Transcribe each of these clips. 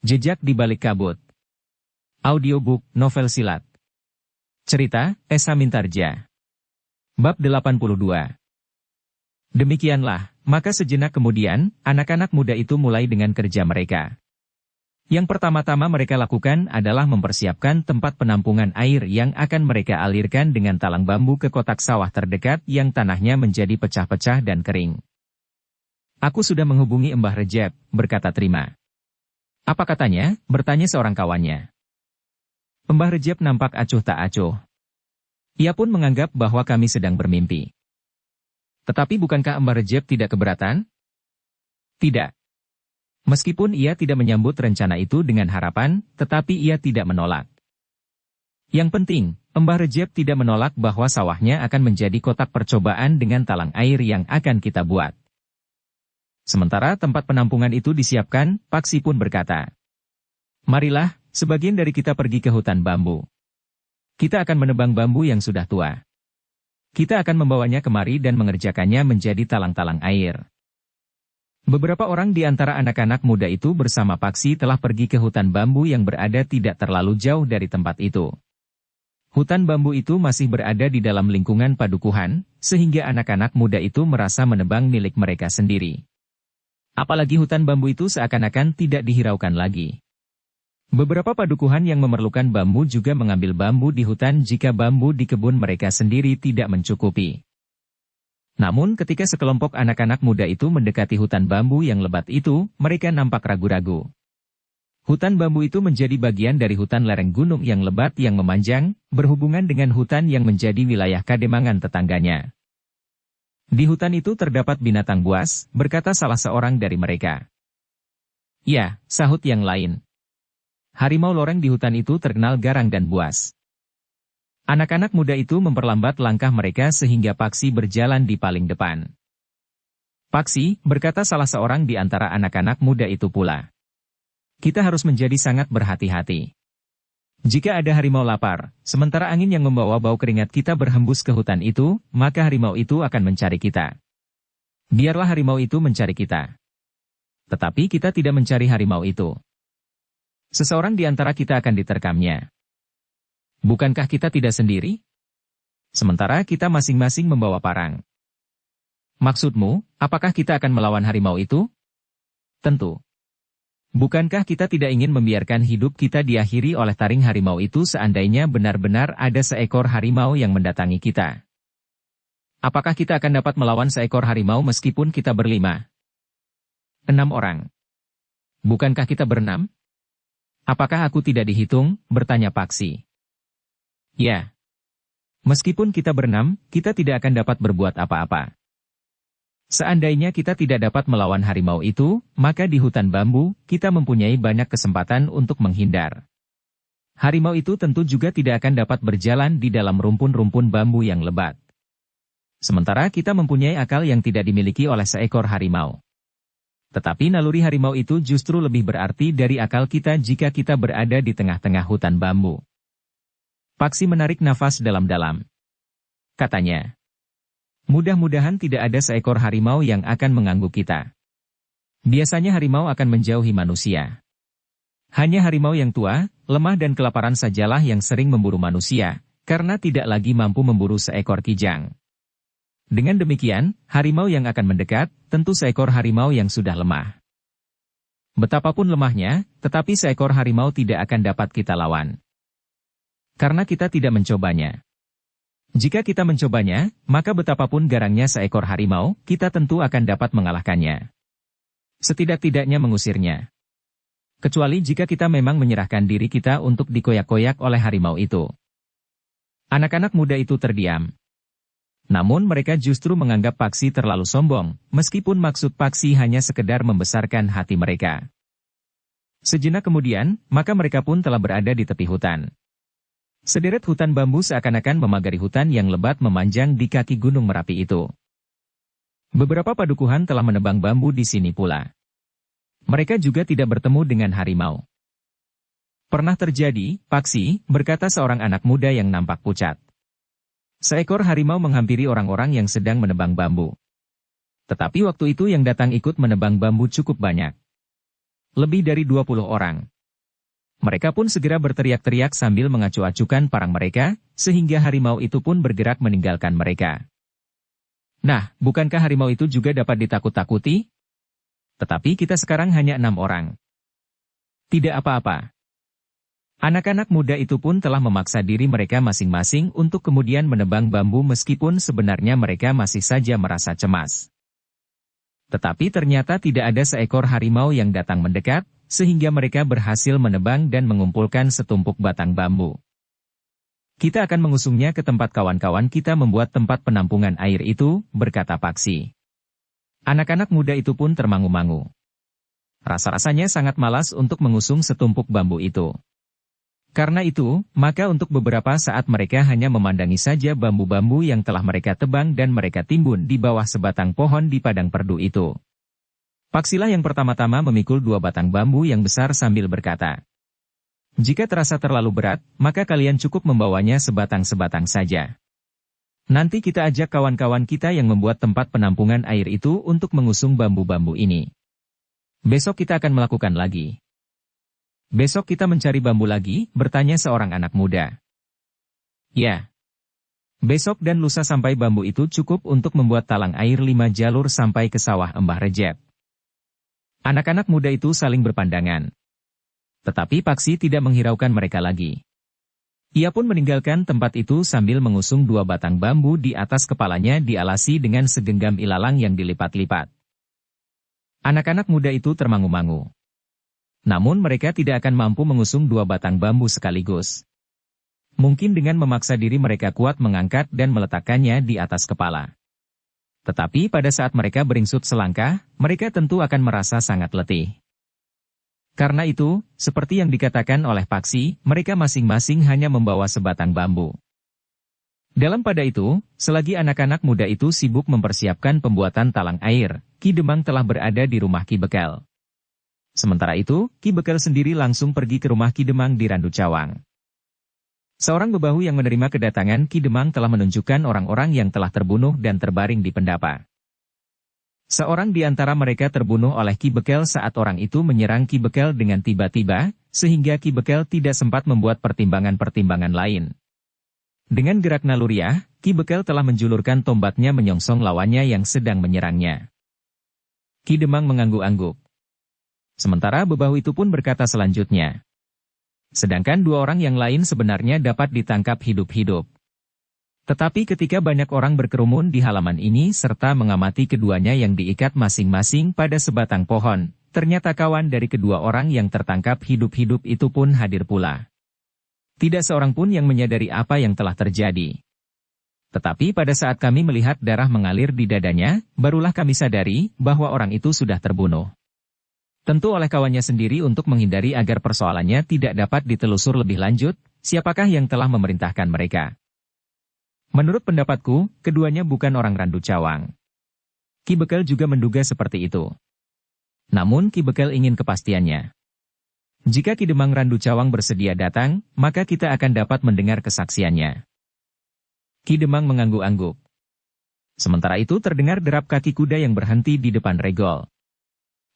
Jejak di Balik Kabut. Audiobook, novel silat. Cerita, Esa Mintarja. Bab 82. Demikianlah, maka sejenak kemudian, anak-anak muda itu mulai dengan kerja mereka. Yang pertama-tama mereka lakukan adalah mempersiapkan tempat penampungan air yang akan mereka alirkan dengan talang bambu ke kotak sawah terdekat yang tanahnya menjadi pecah-pecah dan kering. Aku sudah menghubungi Mbah Recep, berkata Trima. Apa katanya? Bertanya seorang kawannya. Mbah Recep nampak acuh tak acuh. Ia pun menganggap bahwa kami sedang bermimpi. Tetapi bukankah Mbah Recep tidak keberatan? Tidak. Meskipun ia tidak menyambut rencana itu dengan harapan, tetapi ia tidak menolak. Yang penting, Mbah Recep tidak menolak bahwa sawahnya akan menjadi kotak percobaan dengan talang air yang akan kita buat. Sementara tempat penampungan itu disiapkan, Paksi pun berkata, marilah, sebagian dari kita pergi ke hutan bambu. Kita akan menebang bambu yang sudah tua. Kita akan membawanya kemari dan mengerjakannya menjadi talang-talang air. Beberapa orang di antara anak-anak muda itu bersama Paksi telah pergi ke hutan bambu yang berada tidak terlalu jauh dari tempat itu. Hutan bambu itu masih berada di dalam lingkungan padukuhan, sehingga anak-anak muda itu merasa menebang milik mereka sendiri. Apalagi hutan bambu itu seakan-akan tidak dihiraukan lagi. Beberapa padukuhan yang memerlukan bambu juga mengambil bambu di hutan jika bambu di kebun mereka sendiri tidak mencukupi. Namun ketika sekelompok anak-anak muda itu mendekati hutan bambu yang lebat itu, mereka nampak ragu-ragu. Hutan bambu itu menjadi bagian dari hutan lereng gunung yang lebat yang memanjang, berhubungan dengan hutan yang menjadi wilayah Kademangan tetangganya. Di hutan itu terdapat binatang buas, berkata salah seorang dari mereka. Ya, sahut yang lain. Harimau loreng di hutan itu terkenal garang dan buas. Anak-anak muda itu memperlambat langkah mereka sehingga Paksi berjalan di paling depan. Paksi, berkata salah seorang di antara anak-anak muda itu pula. Kita harus menjadi sangat berhati-hati. Jika ada harimau lapar, sementara angin yang membawa bau keringat kita berhembus ke hutan itu, maka harimau itu akan mencari kita. Biarlah harimau itu mencari kita. Tetapi kita tidak mencari harimau itu. Seseorang di antara kita akan diterkamnya. Bukankah kita tidak sendiri? Sementara kita masing-masing membawa parang. Maksudmu, apakah kita akan melawan harimau itu? Tentu. Bukankah kita tidak ingin membiarkan hidup kita diakhiri oleh taring harimau itu seandainya benar-benar ada seekor harimau yang mendatangi kita? Apakah kita akan dapat melawan seekor harimau meskipun kita berlima? 6 orang. Bukankah kita berenam? Apakah aku tidak dihitung? Bertanya Paksi. Ya. Meskipun kita berenam, kita tidak akan dapat berbuat apa-apa. Seandainya kita tidak dapat melawan harimau itu, maka di hutan bambu, kita mempunyai banyak kesempatan untuk menghindar. Harimau itu tentu juga tidak akan dapat berjalan di dalam rumpun-rumpun bambu yang lebat. Sementara kita mempunyai akal yang tidak dimiliki oleh seekor harimau. Tetapi naluri harimau itu justru lebih berarti dari akal kita jika kita berada di tengah-tengah hutan bambu. Paksi menarik nafas dalam-dalam. Katanya, mudah-mudahan tidak ada seekor harimau yang akan mengganggu kita. Biasanya harimau akan menjauhi manusia. Hanya harimau yang tua, lemah dan kelaparan sajalah yang sering memburu manusia, karena tidak lagi mampu memburu seekor kijang. Dengan demikian, harimau yang akan mendekat, tentu seekor harimau yang sudah lemah. Betapapun lemahnya, tetapi seekor harimau tidak akan dapat kita lawan. Karena kita tidak mencobanya. Jika kita mencobanya, maka betapapun garangnya seekor harimau, kita tentu akan dapat mengalahkannya. Setidak-tidaknya mengusirnya. Kecuali jika kita memang menyerahkan diri kita untuk dikoyak-koyak oleh harimau itu. Anak-anak muda itu terdiam. Namun mereka justru menganggap Paksi terlalu sombong, meskipun maksud Paksi hanya sekedar membesarkan hati mereka. Sejenak kemudian, maka mereka pun telah berada di tepi hutan. Sederet hutan bambu seakan-akan memagari hutan yang lebat memanjang di kaki Gunung Merapi itu. Beberapa padukuhan telah menebang bambu di sini pula. Mereka juga tidak bertemu dengan harimau. Pernah terjadi, Paksi, berkata seorang anak muda yang nampak pucat. Seekor harimau menghampiri orang-orang yang sedang menebang bambu. Tetapi waktu itu yang datang ikut menebang bambu cukup banyak. Lebih dari 20 orang. Mereka pun segera berteriak-teriak sambil mengacu-acukan parang mereka, sehingga harimau itu pun bergerak meninggalkan mereka. Nah, bukankah harimau itu juga dapat ditakut-takuti? Tetapi kita sekarang hanya 6 orang. Tidak apa-apa. Anak-anak muda itu pun telah memaksa diri mereka masing-masing untuk kemudian menebang bambu meskipun sebenarnya mereka masih saja merasa cemas. Tetapi ternyata tidak ada seekor harimau yang datang mendekat, sehingga mereka berhasil menebang dan mengumpulkan setumpuk batang bambu. Kita akan mengusungnya ke tempat kawan-kawan kita membuat tempat penampungan air itu, berkata Paksi. Anak-anak muda itu pun termangu-mangu. Rasa-rasanya sangat malas untuk mengusung setumpuk bambu itu. Karena itu, maka untuk beberapa saat mereka hanya memandangi saja bambu-bambu yang telah mereka tebang dan mereka timbun di bawah sebatang pohon di padang perdu itu. Paksilah yang pertama-tama memikul 2 batang bambu yang besar sambil berkata, "Jika terasa terlalu berat, maka kalian cukup membawanya sebatang-sebatang saja. Nanti kita ajak kawan-kawan kita yang membuat tempat penampungan air itu untuk mengusung bambu-bambu ini. Besok kita akan melakukan lagi." "Besok kita mencari bambu lagi?" bertanya seorang anak muda. "Ya. Besok dan lusa sampai bambu itu cukup untuk membuat talang air 5 jalur sampai ke sawah Mbah Rejep." Anak-anak muda itu saling berpandangan. Tetapi Paksi tidak menghiraukan mereka lagi. Ia pun meninggalkan tempat itu sambil mengusung 2 batang bambu di atas kepalanya dialasi dengan segenggam ilalang yang dilipat-lipat. Anak-anak muda itu termangu-mangu. Namun mereka tidak akan mampu mengusung 2 batang bambu sekaligus. Mungkin dengan memaksa diri mereka kuat mengangkat dan meletakkannya di atas kepala. Tetapi pada saat mereka beringsut selangkah, mereka tentu akan merasa sangat letih. Karena itu, seperti yang dikatakan oleh Paksi, mereka masing-masing hanya membawa sebatang bambu. Dalam pada itu, selagi anak-anak muda itu sibuk mempersiapkan pembuatan talang air, Ki Demang telah berada di rumah Ki Bekel. Sementara itu, Ki Bekel sendiri langsung pergi ke rumah Ki Demang di Randu Cawang. Seorang bebahu yang menerima kedatangan Ki Demang telah menunjukkan orang-orang yang telah terbunuh dan terbaring di pendapa. Seorang di antara mereka terbunuh oleh Ki Bekel saat orang itu menyerang Ki Bekel dengan tiba-tiba, sehingga Ki Bekel tidak sempat membuat pertimbangan-pertimbangan lain. Dengan gerak naluriah, Ki Bekel telah menjulurkan tombaknya menyongsong lawannya yang sedang menyerangnya. Ki Demang mengangguk-angguk. Sementara bebahu itu pun berkata selanjutnya, "Sedangkan 2 orang yang lain sebenarnya dapat ditangkap hidup-hidup. Tetapi ketika banyak orang berkerumun di halaman ini serta mengamati keduanya yang diikat masing-masing pada sebatang pohon, ternyata kawan dari kedua orang yang tertangkap hidup-hidup itu pun hadir pula. Tidak seorang pun yang menyadari apa yang telah terjadi. Tetapi pada saat kami melihat darah mengalir di dadanya, barulah kami sadari bahwa orang itu sudah terbunuh. Tentu oleh kawannya sendiri untuk menghindari agar persoalannya tidak dapat ditelusur lebih lanjut, siapakah yang telah memerintahkan mereka. Menurut pendapatku, keduanya bukan orang Randu Cawang." Ki Bekel juga menduga seperti itu. Namun Ki Bekel ingin kepastiannya. Jika Ki Demang Randu Cawang bersedia datang, maka kita akan dapat mendengar kesaksiannya. Ki Demang mengangguk-angguk. Sementara itu terdengar derap kaki kuda yang berhenti di depan regol.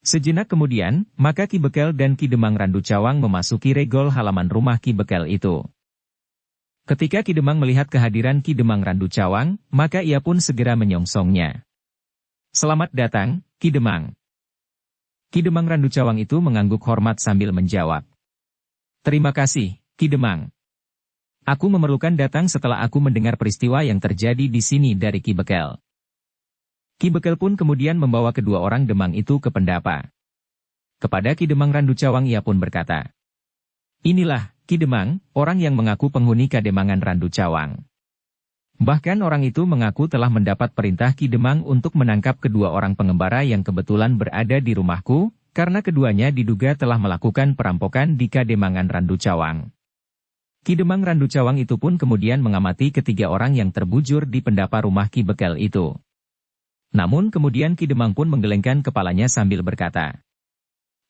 Sejenak kemudian, maka Ki Bekel dan Ki Demang Randu Cawang memasuki regol halaman rumah Ki Bekel itu. Ketika Ki Demang melihat kehadiran Ki Demang Randu Cawang, maka ia pun segera menyongsongnya. "Selamat datang, Ki Demang." Ki Demang Randu Cawang itu mengangguk hormat sambil menjawab, "Terima kasih, Ki Demang. Aku memerlukan datang setelah aku mendengar peristiwa yang terjadi di sini dari Ki Bekel." Ki Bekel pun kemudian membawa kedua orang Demang itu ke pendapa. Kepada Ki Demang Randu Cawang ia pun berkata, "Inilah, Ki Demang, orang yang mengaku penghuni Kademangan Randu Cawang. Bahkan orang itu mengaku telah mendapat perintah Ki Demang untuk menangkap kedua orang pengembara yang kebetulan berada di rumahku, karena keduanya diduga telah melakukan perampokan di Kademangan Randu Cawang." Ki Demang Randu Cawang itu pun kemudian mengamati ketiga orang yang terbujur di pendapa rumah Ki Bekel itu. Namun kemudian Ki Demang pun menggelengkan kepalanya sambil berkata,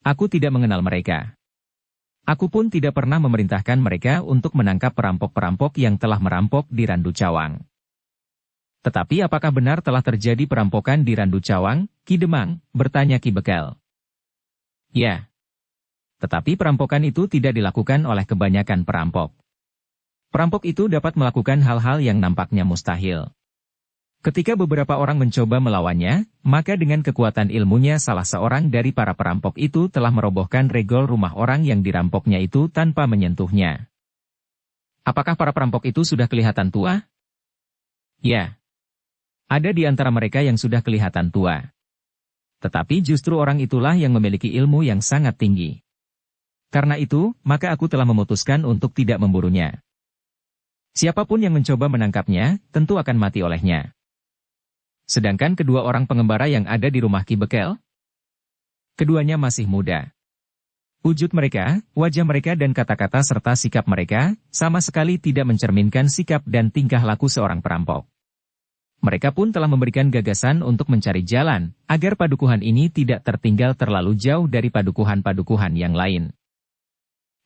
"Aku tidak mengenal mereka. Aku pun tidak pernah memerintahkan mereka untuk menangkap perampok-perampok yang telah merampok di Randu Cawang." "Tetapi apakah benar telah terjadi perampokan di Randu Cawang, Ki Demang?" bertanya Ki Bekel. "Ya. Tetapi perampokan itu tidak dilakukan oleh kebanyakan perampok. Perampok itu dapat melakukan hal-hal yang nampaknya mustahil. Ketika beberapa orang mencoba melawannya, maka dengan kekuatan ilmunya salah seorang dari para perampok itu telah merobohkan regol rumah orang yang dirampoknya itu tanpa menyentuhnya. Apakah para perampok itu sudah kelihatan tua? Ya. Ada di antara mereka yang sudah kelihatan tua. Tetapi justru orang itulah yang memiliki ilmu yang sangat tinggi. Karena itu, maka aku telah memutuskan untuk tidak memburunya. Siapapun yang mencoba menangkapnya, tentu akan mati olehnya. Sedangkan kedua orang pengembara yang ada di rumah Ki Bekel, keduanya masih muda. Wujud mereka, wajah mereka dan kata-kata serta sikap mereka, sama sekali tidak mencerminkan sikap dan tingkah laku seorang perampok. Mereka pun telah memberikan gagasan untuk mencari jalan, agar padukuhan ini tidak tertinggal terlalu jauh dari padukuhan-padukuhan yang lain.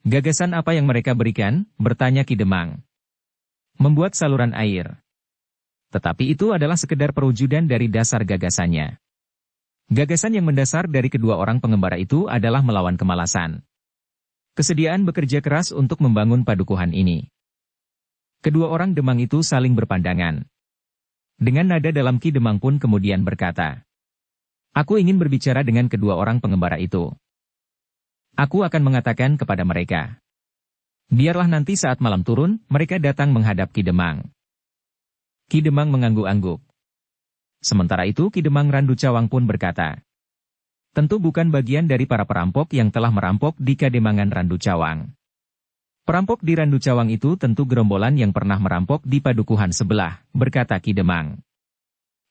Gagasan apa yang mereka berikan? Bertanya Ki Demang. Membuat saluran air. Tetapi itu adalah sekedar perwujudan dari dasar gagasannya. Gagasan yang mendasar dari kedua orang pengembara itu adalah melawan kemalasan. Kesediaan bekerja keras untuk membangun padukuhan ini. Kedua orang Demang itu saling berpandangan. Dengan nada dalam Ki Demang pun kemudian berkata, "Aku ingin berbicara dengan kedua orang pengembara itu. Aku akan mengatakan kepada mereka. Biarlah nanti saat malam turun, mereka datang menghadap Ki Demang." Ki Demang mengangguk-angguk. Sementara itu Ki Demang Randu Cawang pun berkata, "Tentu bukan bagian dari para perampok yang telah merampok di Kademangan Randu Cawang. Perampok di Randu Cawang itu tentu gerombolan yang pernah merampok di padukuhan sebelah," berkata Ki Demang.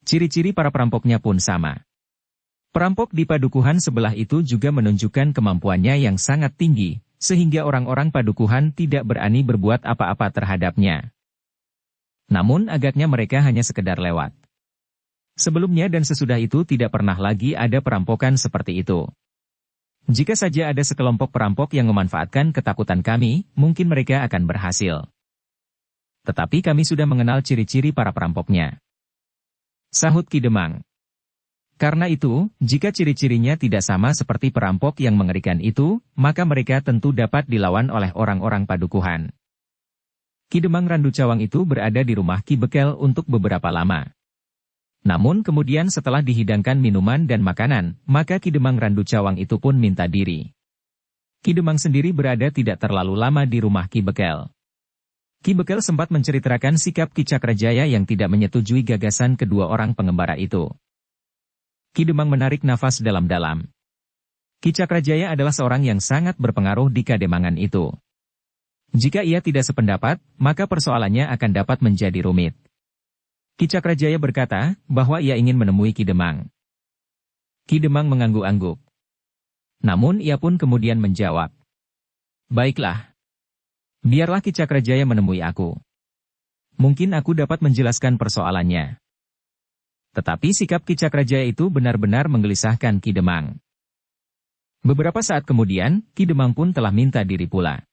Ciri-ciri para perampoknya pun sama. Perampok di padukuhan sebelah itu juga menunjukkan kemampuannya yang sangat tinggi, sehingga orang-orang padukuhan tidak berani berbuat apa-apa terhadapnya. Namun agaknya mereka hanya sekedar lewat. Sebelumnya dan sesudah itu tidak pernah lagi ada perampokan seperti itu. Jika saja ada sekelompok perampok yang memanfaatkan ketakutan kami, mungkin mereka akan berhasil. Tetapi kami sudah mengenal ciri-ciri para perampoknya. Sahut Ki Demang. Karena itu, jika ciri-cirinya tidak sama seperti perampok yang mengerikan itu, maka mereka tentu dapat dilawan oleh orang-orang padukuhan. Ki Demang Randu Cawang itu berada di rumah Ki Bekel untuk beberapa lama. Namun kemudian setelah dihidangkan minuman dan makanan, maka Ki Demang Randu Cawang itu pun minta diri. Ki Demang sendiri berada tidak terlalu lama di rumah Ki Bekel. Ki Bekel sempat menceritakan sikap Ki Cakrajaya yang tidak menyetujui gagasan kedua orang pengembara itu. Ki Demang menarik nafas dalam-dalam. Ki Cakrajaya adalah seorang yang sangat berpengaruh di Kademangan itu. Jika ia tidak sependapat, maka persoalannya akan dapat menjadi rumit. Ki Cakrajaya berkata bahwa ia ingin menemui Ki Demang. Ki Demang mengangguk-angguk. Namun ia pun kemudian menjawab, "Baiklah. Biarlah Ki Cakrajaya menemui aku. Mungkin aku dapat menjelaskan persoalannya." Tetapi sikap Ki Cakrajaya itu benar-benar menggelisahkan Ki Demang. Beberapa saat kemudian, Ki Demang pun telah minta diri pula.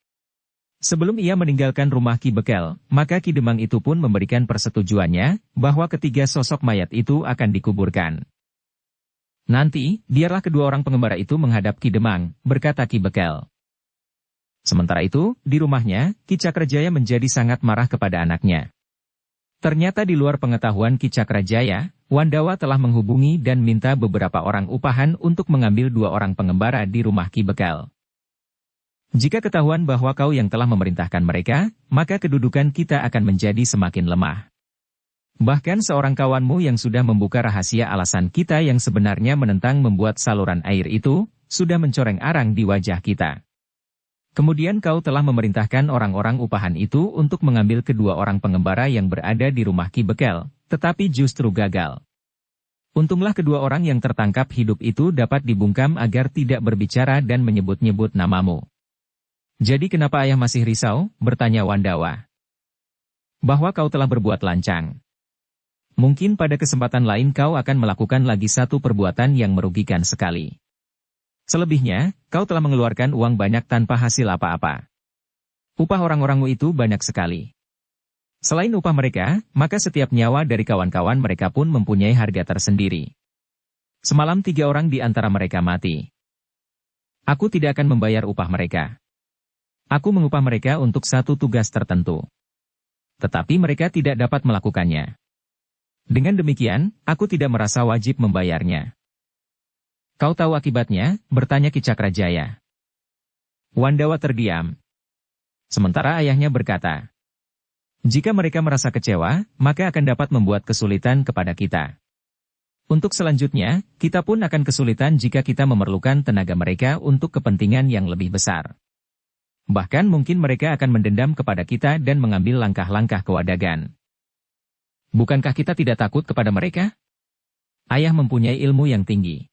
Sebelum ia meninggalkan rumah Ki Bekel, maka Ki Demang itu pun memberikan persetujuannya, bahwa ketiga sosok mayat itu akan dikuburkan. "Nanti, biarlah kedua orang pengembara itu menghadap Ki Demang," berkata Ki Bekel. Sementara itu, di rumahnya, Ki Cakrajaya menjadi sangat marah kepada anaknya. Ternyata di luar pengetahuan Ki Cakrajaya, Wandawa telah menghubungi dan minta beberapa orang upahan untuk mengambil dua orang pengembara di rumah Ki Bekel. "Jika ketahuan bahwa kau yang telah memerintahkan mereka, maka kedudukan kita akan menjadi semakin lemah. Bahkan seorang kawanmu yang sudah membuka rahasia alasan kita yang sebenarnya menentang membuat saluran air itu, sudah mencoreng arang di wajah kita. Kemudian kau telah memerintahkan orang-orang upahan itu untuk mengambil kedua orang pengembara yang berada di rumah Ki Bekel, tetapi justru gagal. Untunglah kedua orang yang tertangkap hidup itu dapat dibungkam agar tidak berbicara dan menyebut-nyebut namamu." "Jadi kenapa ayah masih risau?" bertanya Wandawa. "Bahwa kau telah berbuat lancang. Mungkin pada kesempatan lain kau akan melakukan lagi satu perbuatan yang merugikan sekali. Selebihnya, kau telah mengeluarkan uang banyak tanpa hasil apa-apa. Upah orang-orangmu itu banyak sekali. Selain upah mereka, maka setiap nyawa dari kawan-kawan mereka pun mempunyai harga tersendiri. Semalam 3 orang di antara mereka mati. Aku tidak akan membayar upah mereka. Aku mengupah mereka untuk satu tugas tertentu. Tetapi mereka tidak dapat melakukannya. Dengan demikian, aku tidak merasa wajib membayarnya. Kau tahu akibatnya? Bertanya Ki Cakrajaya. Wandawa terdiam. Sementara ayahnya berkata, jika mereka merasa kecewa, maka akan dapat membuat kesulitan kepada kita. Untuk selanjutnya, kita pun akan kesulitan jika kita memerlukan tenaga mereka untuk kepentingan yang lebih besar. Bahkan mungkin mereka akan mendendam kepada kita dan mengambil langkah-langkah kewadagan. Bukankah kita tidak takut kepada mereka? Ayah mempunyai ilmu yang tinggi.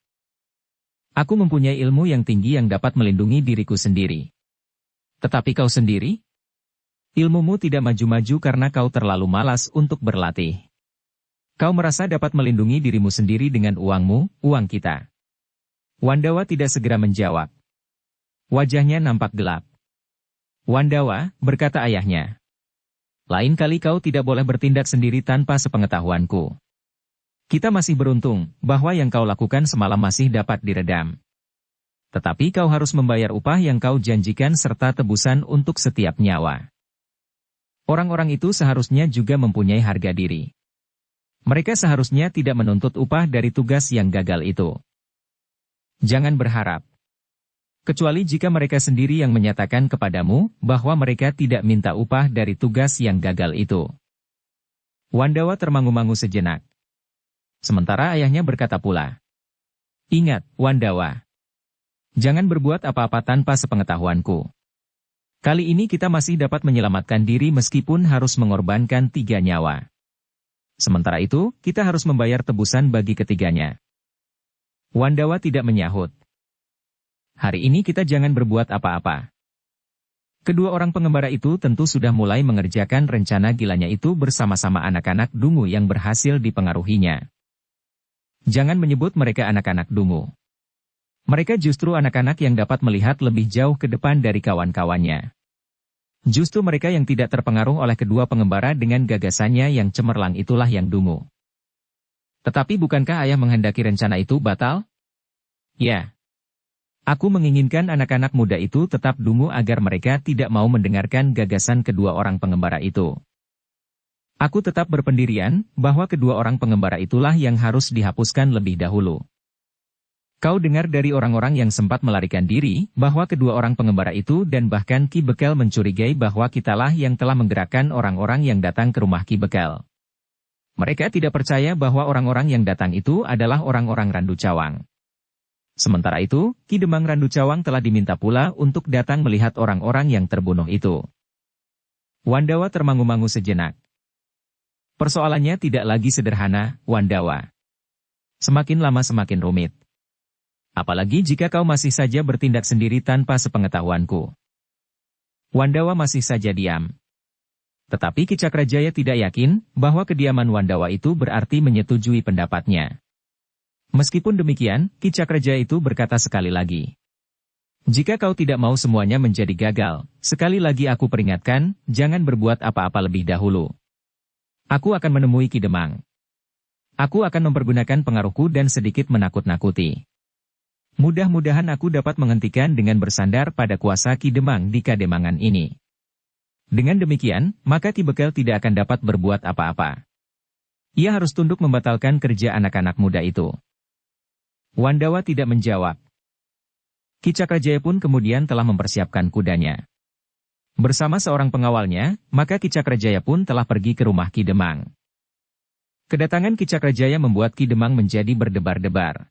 Aku mempunyai ilmu yang tinggi yang dapat melindungi diriku sendiri. Tetapi kau sendiri? Ilmumu tidak maju-maju karena kau terlalu malas untuk berlatih. Kau merasa dapat melindungi dirimu sendiri dengan uangmu, uang kita. Wandawa tidak segera menjawab. Wajahnya nampak gelap. Wandawa, berkata ayahnya. Lain kali kau tidak boleh bertindak sendiri tanpa sepengetahuanku. Kita masih beruntung, bahwa yang kau lakukan semalam masih dapat diredam. Tetapi kau harus membayar upah yang kau janjikan serta tebusan untuk setiap nyawa. Orang-orang itu seharusnya juga mempunyai harga diri. Mereka seharusnya tidak menuntut upah dari tugas yang gagal itu. Jangan berharap. Kecuali jika mereka sendiri yang menyatakan kepadamu bahwa mereka tidak minta upah dari tugas yang gagal itu. Wandawa termangu-mangu sejenak. Sementara ayahnya berkata pula. Ingat, Wandawa. Jangan berbuat apa-apa tanpa sepengetahuanku. Kali ini kita masih dapat menyelamatkan diri meskipun harus mengorbankan 3 nyawa. Sementara itu, kita harus membayar tebusan bagi ketiganya. Wandawa tidak menyahut. Hari ini kita jangan berbuat apa-apa. Kedua orang pengembara itu tentu sudah mulai mengerjakan rencana gilanya itu bersama-sama anak-anak dungu yang berhasil dipengaruhinya. Jangan menyebut mereka anak-anak dungu. Mereka justru anak-anak yang dapat melihat lebih jauh ke depan dari kawan-kawannya. Justru mereka yang tidak terpengaruh oleh kedua pengembara dengan gagasannya yang cemerlang itulah yang dungu. Tetapi bukankah ayah menghendaki rencana itu batal? Ya. Aku menginginkan anak-anak muda itu tetap dungu agar mereka tidak mau mendengarkan gagasan kedua orang pengembara itu. Aku tetap berpendirian bahwa kedua orang pengembara itulah yang harus dihapuskan lebih dahulu. Kau dengar dari orang-orang yang sempat melarikan diri, bahwa kedua orang pengembara itu dan bahkan Ki Bekel mencurigai bahwa kitalah yang telah menggerakkan orang-orang yang datang ke rumah Ki Bekel. Mereka tidak percaya bahwa orang-orang yang datang itu adalah orang-orang Randu Cawang. Sementara itu, Ki Demang Randu Cawang telah diminta pula untuk datang melihat orang-orang yang terbunuh itu. Wandawa termangu-mangu sejenak. Persoalannya tidak lagi sederhana, Wandawa. Semakin lama semakin rumit. Apalagi jika kau masih saja bertindak sendiri tanpa sepengetahuanku. Wandawa masih saja diam. Tetapi Ki Cakrajaya tidak yakin bahwa kediaman Wandawa itu berarti menyetujui pendapatnya. Meskipun demikian, Ki Cakrajaya itu berkata sekali lagi. Jika kau tidak mau semuanya menjadi gagal, sekali lagi aku peringatkan, jangan berbuat apa-apa lebih dahulu. Aku akan menemui Ki Demang. Aku akan mempergunakan pengaruhku dan sedikit menakut-nakuti. Mudah-mudahan aku dapat menghentikan dengan bersandar pada kuasa Ki Demang di Kademangan ini. Dengan demikian, maka Ki Bekel tidak akan dapat berbuat apa-apa. Ia harus tunduk membatalkan kerja anak-anak muda itu. Wandawa tidak menjawab. Ki Cakrajaya pun kemudian telah mempersiapkan kudanya. Bersama seorang pengawalnya, maka Ki Cakrajaya pun telah pergi ke rumah Ki Demang. Kedatangan Ki Cakrajaya membuat Ki Demang menjadi berdebar-debar.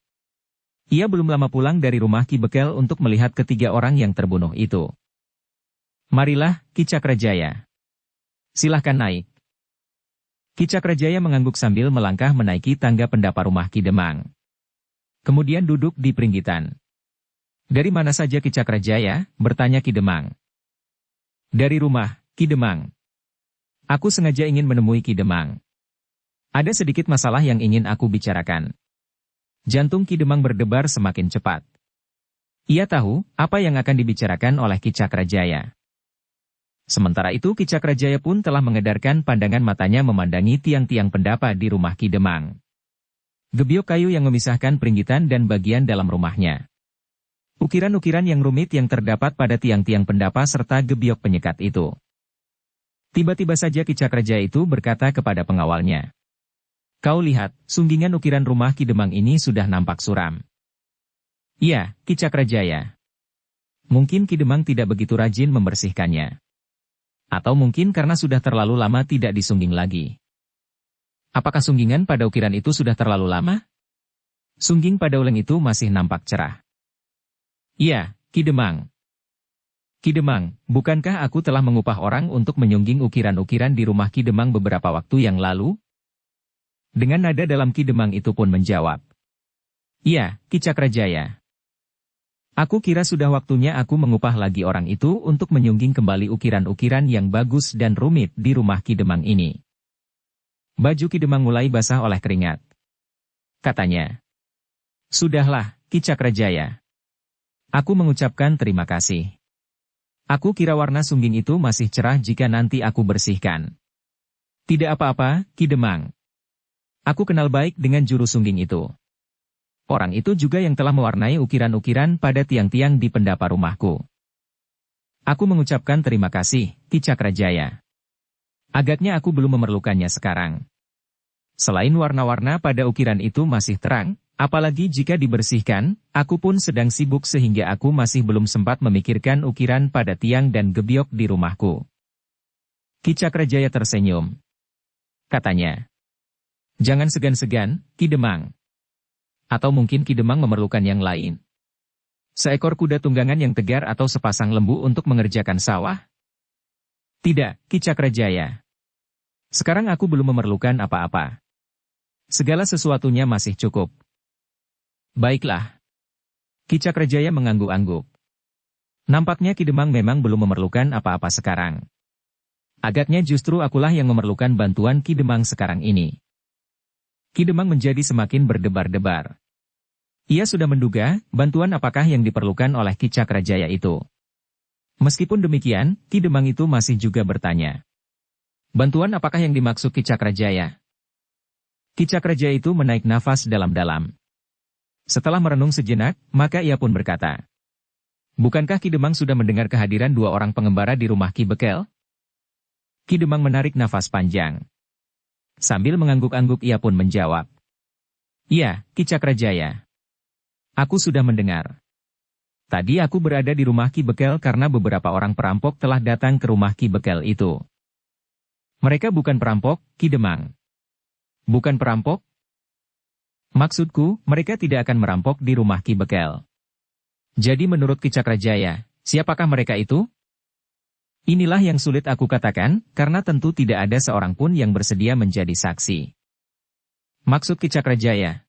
Ia belum lama pulang dari rumah Ki Bekel untuk melihat ketiga orang yang terbunuh itu. Marilah, Ki Cakrajaya. Silahkan naik. Ki Cakrajaya mengangguk sambil melangkah menaiki tangga pendapa rumah Ki Demang. Kemudian duduk di peringgitan. Dari mana saja Ki Cakrajaya? Bertanya Ki Demang. Dari rumah, Ki Demang. Aku sengaja ingin menemui Ki Demang. Ada sedikit masalah yang ingin aku bicarakan. Jantung Ki Demang berdebar semakin cepat. Ia tahu apa yang akan dibicarakan oleh Ki Cakrajaya. Sementara itu Ki Cakrajaya pun telah mengedarkan pandangan matanya memandangi tiang-tiang pendapa di rumah Ki Demang. Gebyok kayu yang memisahkan peringgitan dan bagian dalam rumahnya. Ukiran-ukiran yang rumit yang terdapat pada tiang-tiang pendapa serta gebyok penyekat itu. Tiba-tiba saja Ki Cakrajaya itu berkata kepada pengawalnya. Kau lihat, sunggingan ukiran rumah Ki Demang ini sudah nampak suram. Iya, Ki Cakrajaya. Mungkin Ki Demang tidak begitu rajin membersihkannya. Atau mungkin karena sudah terlalu lama tidak disungging lagi. Apakah sunggingan pada ukiran itu sudah terlalu lama? Sungging pada uleng itu masih nampak cerah. Iya, Ki Demang. Ki Demang, bukankah aku telah mengupah orang untuk menyungging ukiran-ukiran di rumah Ki Demang beberapa waktu yang lalu? Dengan nada dalam Ki Demang itu pun menjawab. Iya, Ki Cakrajaya. Aku kira sudah waktunya aku mengupah lagi orang itu untuk menyungging kembali ukiran-ukiran yang bagus dan rumit di rumah Ki Demang ini. Baju Ki Demang mulai basah oleh keringat. Katanya. Sudahlah, Ki Cakrajaya. Aku mengucapkan terima kasih. Aku kira warna sungging itu masih cerah jika nanti aku bersihkan. Tidak apa-apa, Ki Demang. Aku kenal baik dengan juru sungging itu. Orang itu juga yang telah mewarnai ukiran-ukiran pada tiang-tiang di pendapa rumahku. Aku mengucapkan terima kasih, Ki Cakrajaya. Agaknya aku belum memerlukannya sekarang. Selain warna-warna pada ukiran itu masih terang, apalagi jika dibersihkan, aku pun sedang sibuk sehingga aku masih belum sempat memikirkan ukiran pada tiang dan gebyok di rumahku. Ki Cakrajaya tersenyum. Katanya. Jangan segan-segan, Ki Demang. Atau mungkin Ki Demang memerlukan yang lain. Seekor kuda tunggangan yang tegar atau sepasang lembu untuk mengerjakan sawah? Tidak, Ki Cakrajaya. Sekarang aku belum memerlukan apa-apa. Segala sesuatunya masih cukup. Baiklah. Ki Cakrajaya mengangguk-angguk. Nampaknya Ki Demang memang belum memerlukan apa-apa sekarang. Agaknya justru akulah yang memerlukan bantuan Ki Demang sekarang ini. Ki Demang menjadi semakin berdebar-debar. Ia sudah menduga bantuan apakah yang diperlukan oleh Ki Cakrajaya itu. Meskipun demikian, Ki Demang itu masih juga bertanya. Bantuan apakah yang dimaksud Ki Cakrajaya? Ki Cakrajaya itu menaik nafas dalam-dalam. Setelah merenung sejenak, maka ia pun berkata. Bukankah Ki Demang sudah mendengar kehadiran dua orang pengembara di rumah Ki Bekel? Ki Demang menarik nafas panjang. Sambil mengangguk-angguk ia pun menjawab. Iya, Ki Cakrajaya. Aku sudah mendengar. Tadi aku berada di rumah Ki Bekel karena beberapa orang perampok telah datang ke rumah Ki Bekel itu. Mereka bukan perampok, Ki Demang. Bukan perampok? Maksudku, mereka tidak akan merampok di rumah Ki Bekel. Jadi menurut Ki Cakrajaya, siapakah mereka itu? Inilah yang sulit aku katakan, karena tentu tidak ada seorang pun yang bersedia menjadi saksi. Maksud Ki Cakrajaya.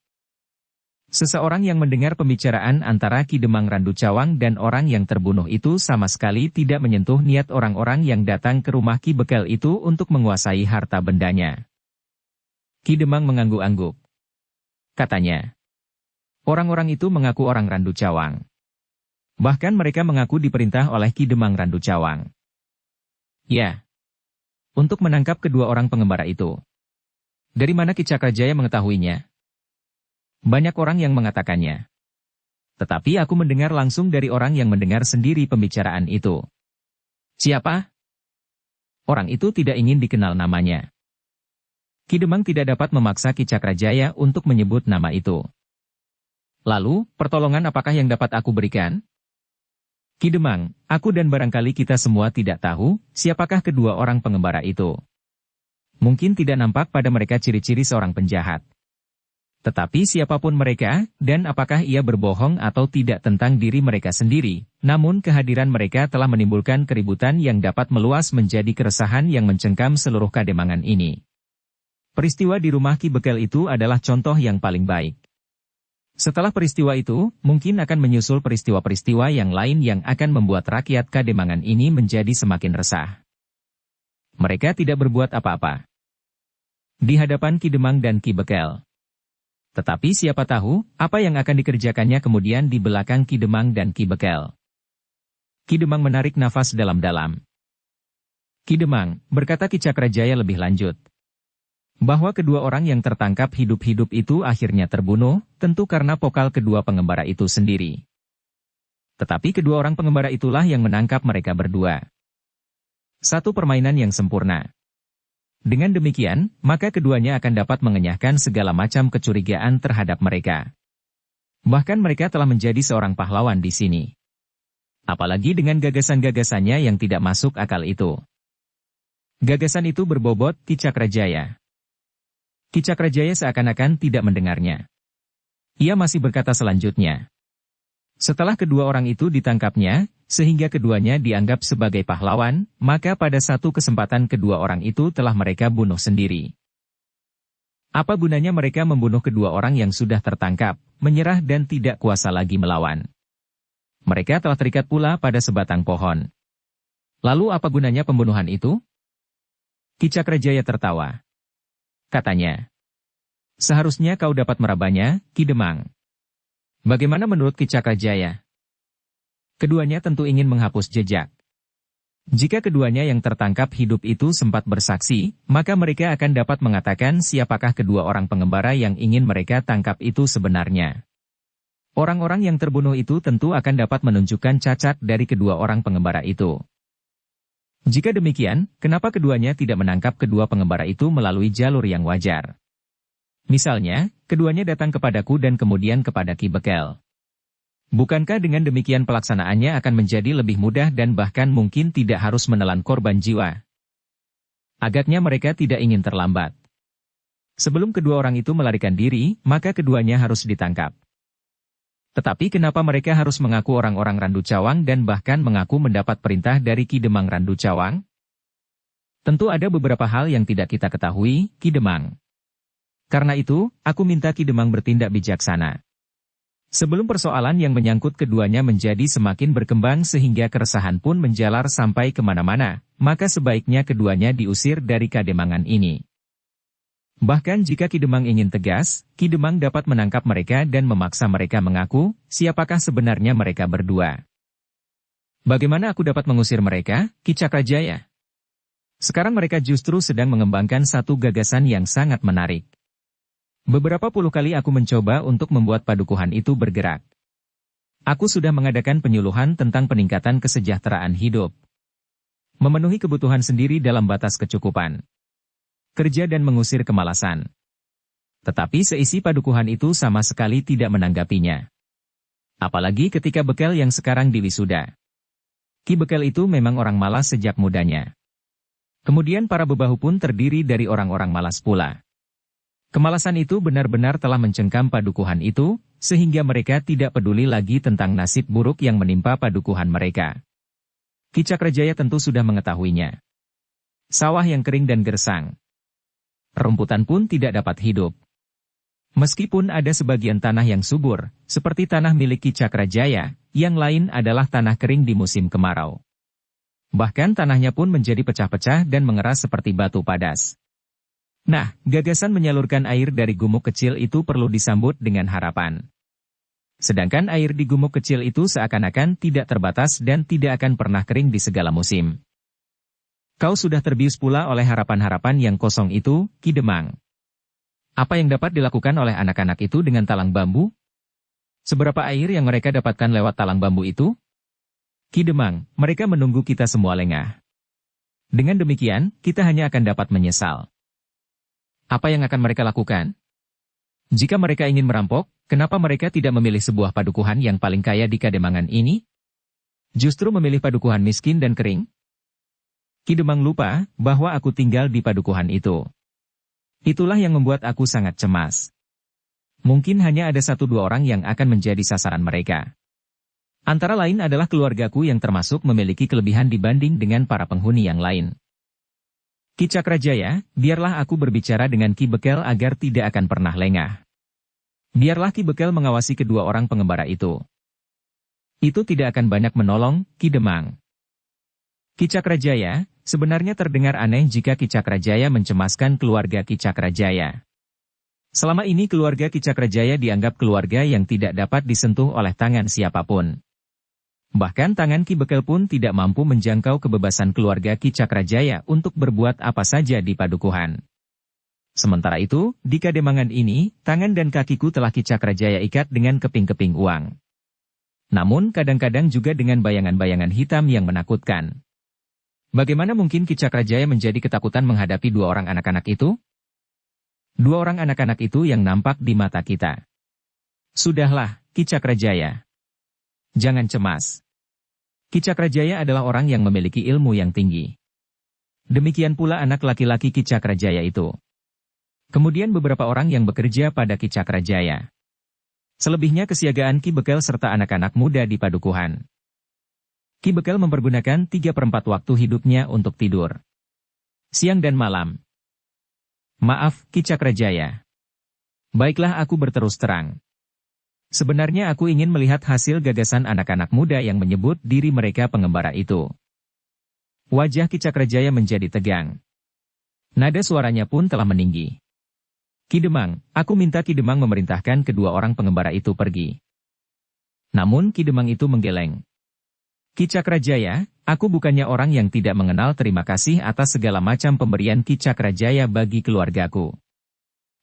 Seseorang yang mendengar pembicaraan antara Ki Demang Randu Cawang dan orang yang terbunuh itu sama sekali tidak menyentuh niat orang-orang yang datang ke rumah Ki Bekel itu untuk menguasai harta bendanya. Ki Demang mengangguk-angguk. Katanya. Orang-orang itu mengaku orang Randu Cawang. Bahkan mereka mengaku diperintah oleh Ki Demang Randu Cawang. Ya. Untuk menangkap kedua orang pengembara itu. Dari mana Ki Cakrajaya mengetahuinya? Banyak orang yang mengatakannya. Tetapi aku mendengar langsung dari orang yang mendengar sendiri pembicaraan itu. Siapa? Orang itu tidak ingin dikenal namanya. Ki Demang tidak dapat memaksa Ki Cakrajaya untuk menyebut nama itu. Lalu, pertolongan apakah yang dapat aku berikan? Ki Demang, aku dan barangkali kita semua tidak tahu, siapakah kedua orang pengembara itu. Mungkin tidak nampak pada mereka ciri-ciri seorang penjahat. Tetapi siapapun mereka, dan apakah ia berbohong atau tidak tentang diri mereka sendiri, namun kehadiran mereka telah menimbulkan keributan yang dapat meluas menjadi keresahan yang mencengkam seluruh Kademangan ini. Peristiwa di rumah Ki Bekel itu adalah contoh yang paling baik. Setelah peristiwa itu, mungkin akan menyusul peristiwa-peristiwa yang lain yang akan membuat rakyat Kademangan ini menjadi semakin resah. Mereka tidak berbuat apa-apa di hadapan Ki Demang dan Ki Bekel. Tetapi siapa tahu, apa yang akan dikerjakannya kemudian di belakang Ki Demang dan Ki Bekel. Ki Demang menarik nafas dalam-dalam. Ki Demang, berkata Ki Cakrajaya lebih lanjut. Bahwa kedua orang yang tertangkap hidup-hidup itu akhirnya terbunuh, tentu karena pokal kedua pengembara itu sendiri. Tetapi kedua orang pengembara itulah yang menangkap mereka berdua. Satu permainan yang sempurna. Dengan demikian, maka keduanya akan dapat mengenyahkan segala macam kecurigaan terhadap mereka. Bahkan mereka telah menjadi seorang pahlawan di sini. Apalagi dengan gagasan-gagasannya yang tidak masuk akal itu. Gagasan itu berbobot Ki Cakrajaya. Ki Cakrajaya seakan-akan tidak mendengarnya. Ia masih berkata selanjutnya. Setelah kedua orang itu ditangkapnya, sehingga keduanya dianggap sebagai pahlawan, maka pada satu kesempatan kedua orang itu telah mereka bunuh sendiri. Apa gunanya mereka membunuh kedua orang yang sudah tertangkap, menyerah dan tidak kuasa lagi melawan? Mereka telah terikat pula pada sebatang pohon. Lalu apa gunanya pembunuhan itu? Ki Cakrajaya tertawa. Katanya, seharusnya kau dapat merabanya, Ki Demang. Bagaimana menurut Ki Cakrajaya? Keduanya tentu ingin menghapus jejak. Jika keduanya yang tertangkap hidup itu sempat bersaksi, maka mereka akan dapat mengatakan siapakah kedua orang pengembara yang ingin mereka tangkap itu sebenarnya. Orang-orang yang terbunuh itu tentu akan dapat menunjukkan cacat dari kedua orang pengembara itu. Jika demikian, kenapa keduanya tidak menangkap kedua pengembara itu melalui jalur yang wajar? Misalnya, keduanya datang kepadaku dan kemudian kepada Ki Bekel. Bukankah dengan demikian pelaksanaannya akan menjadi lebih mudah dan bahkan mungkin tidak harus menelan korban jiwa? Agaknya mereka tidak ingin terlambat. Sebelum kedua orang itu melarikan diri, maka keduanya harus ditangkap. Tetapi kenapa mereka harus mengaku orang-orang Randu Cawang dan bahkan mengaku mendapat perintah dari Ki Demang Randu Cawang? Tentu ada beberapa hal yang tidak kita ketahui, Ki Demang. Karena itu, aku minta Ki Demang bertindak bijaksana. Sebelum persoalan yang menyangkut keduanya menjadi semakin berkembang sehingga keresahan pun menjalar sampai kemana-mana, maka sebaiknya keduanya diusir dari Kademangan ini. Bahkan jika Ki Demang ingin tegas, Ki Demang dapat menangkap mereka dan memaksa mereka mengaku, siapakah sebenarnya mereka berdua. Bagaimana aku dapat mengusir mereka, Ki Cakrajaya? Sekarang mereka justru sedang mengembangkan satu gagasan yang sangat menarik. Beberapa puluh kali aku mencoba untuk membuat padukuhan itu bergerak. Aku sudah mengadakan penyuluhan tentang peningkatan kesejahteraan hidup. Memenuhi kebutuhan sendiri dalam batas kecukupan. Kerja dan mengusir kemalasan. Tetapi seisi padukuhan itu sama sekali tidak menanggapinya. Apalagi ketika Bekel yang sekarang diwisuda. Ki Bekel itu memang orang malas sejak mudanya. Kemudian para bebahu pun terdiri dari orang-orang malas pula. Kemalasan itu benar-benar telah mencengkam padukuhan itu, sehingga mereka tidak peduli lagi tentang nasib buruk yang menimpa padukuhan mereka. Ki Cakrajaya tentu sudah mengetahuinya. Sawah yang kering dan gersang. Rumputan pun tidak dapat hidup. Meskipun ada sebagian tanah yang subur, seperti tanah milik Ki Cakrajaya, yang lain adalah tanah kering di musim kemarau. Bahkan tanahnya pun menjadi pecah-pecah dan mengeras seperti batu padas. Nah, gagasan menyalurkan air dari gumuk kecil itu perlu disambut dengan harapan. Sedangkan air di gumuk kecil itu seakan-akan tidak terbatas dan tidak akan pernah kering di segala musim. Kau sudah terbius pula oleh harapan-harapan yang kosong itu, Ki Demang. Apa yang dapat dilakukan oleh anak-anak itu dengan talang bambu? Seberapa air yang mereka dapatkan lewat talang bambu itu? Ki Demang, mereka menunggu kita semua lengah. Dengan demikian, kita hanya akan dapat menyesal. Apa yang akan mereka lakukan? Jika mereka ingin merampok, kenapa mereka tidak memilih sebuah padukuhan yang paling kaya di Kademangan ini? Justru memilih padukuhan miskin dan kering? Ki Demang lupa bahwa aku tinggal di padukuhan itu. Itulah yang membuat aku sangat cemas. Mungkin hanya ada 1-2 orang yang akan menjadi sasaran mereka. Antara lain adalah keluargaku yang termasuk memiliki kelebihan dibanding dengan para penghuni yang lain. Ki Cakrajaya, biarlah aku berbicara dengan Ki Bekel agar tidak akan pernah lengah. Biarlah Ki Bekel mengawasi kedua orang pengembara itu. Itu tidak akan banyak menolong, Ki Demang. Ki Cakrajaya, sebenarnya terdengar aneh jika Ki Cakrajaya mencemaskan keluarga Ki Cakrajaya. Selama ini keluarga Ki Cakrajaya dianggap keluarga yang tidak dapat disentuh oleh tangan siapapun. Bahkan tangan Ki Bekel pun tidak mampu menjangkau kebebasan keluarga Ki Cakrajaya untuk berbuat apa saja di padukuhan. Sementara itu, di Kademangan ini, tangan dan kakiku telah Ki Cakrajaya ikat dengan keping-keping uang. Namun kadang-kadang juga dengan bayangan-bayangan hitam yang menakutkan. Bagaimana mungkin Ki Cakrajaya menjadi ketakutan menghadapi dua orang anak-anak itu? Dua orang anak-anak itu yang nampak di mata kita. Sudahlah, Ki Cakrajaya. Jangan cemas. Ki Cakrajaya adalah orang yang memiliki ilmu yang tinggi. Demikian pula anak laki-laki Ki Cakrajaya itu. Kemudian beberapa orang yang bekerja pada Ki Cakrajaya. Selebihnya kesiagaan Ki Bekel serta anak-anak muda di padukuhan. Ki Bekel mempergunakan 3/4 waktu hidupnya untuk tidur. Siang dan malam. Maaf, Ki Cakrajaya. Baiklah, aku berterus terang. Sebenarnya aku ingin melihat hasil gagasan anak-anak muda yang menyebut diri mereka pengembara itu. Wajah Ki Cakrajaya menjadi tegang. Nada suaranya pun telah meninggi. Ki Demang, aku minta Ki Demang memerintahkan kedua orang pengembara itu pergi. Namun Ki Demang itu menggeleng. Ki Cakrajaya, aku bukannya orang yang tidak mengenal terima kasih atas segala macam pemberian Ki Cakrajaya bagi keluargaku.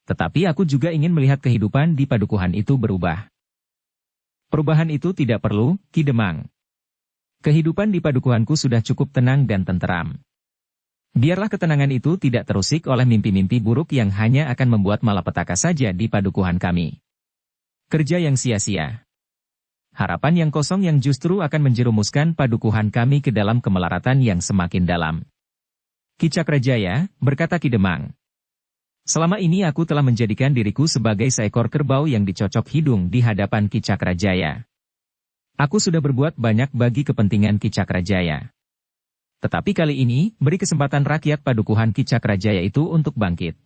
Tetapi aku juga ingin melihat kehidupan di padukuhan itu berubah. Perubahan itu tidak perlu, Ki Demang. Kehidupan di padukuhanku sudah cukup tenang dan tenteram. Biarlah ketenangan itu tidak terusik oleh mimpi-mimpi buruk yang hanya akan membuat malapetaka saja di padukuhan kami. Kerja yang sia-sia. Harapan yang kosong yang justru akan menjerumuskan padukuhan kami ke dalam kemelaratan yang semakin dalam. Ki Cakrajaya, berkata Ki Demang. Selama ini aku telah menjadikan diriku sebagai seekor kerbau yang dicocok hidung di hadapan Ki Cakrajaya. Aku sudah berbuat banyak bagi kepentingan Ki Cakrajaya. Tetapi kali ini, beri kesempatan rakyat padukuhan Ki Cakrajaya itu untuk bangkit.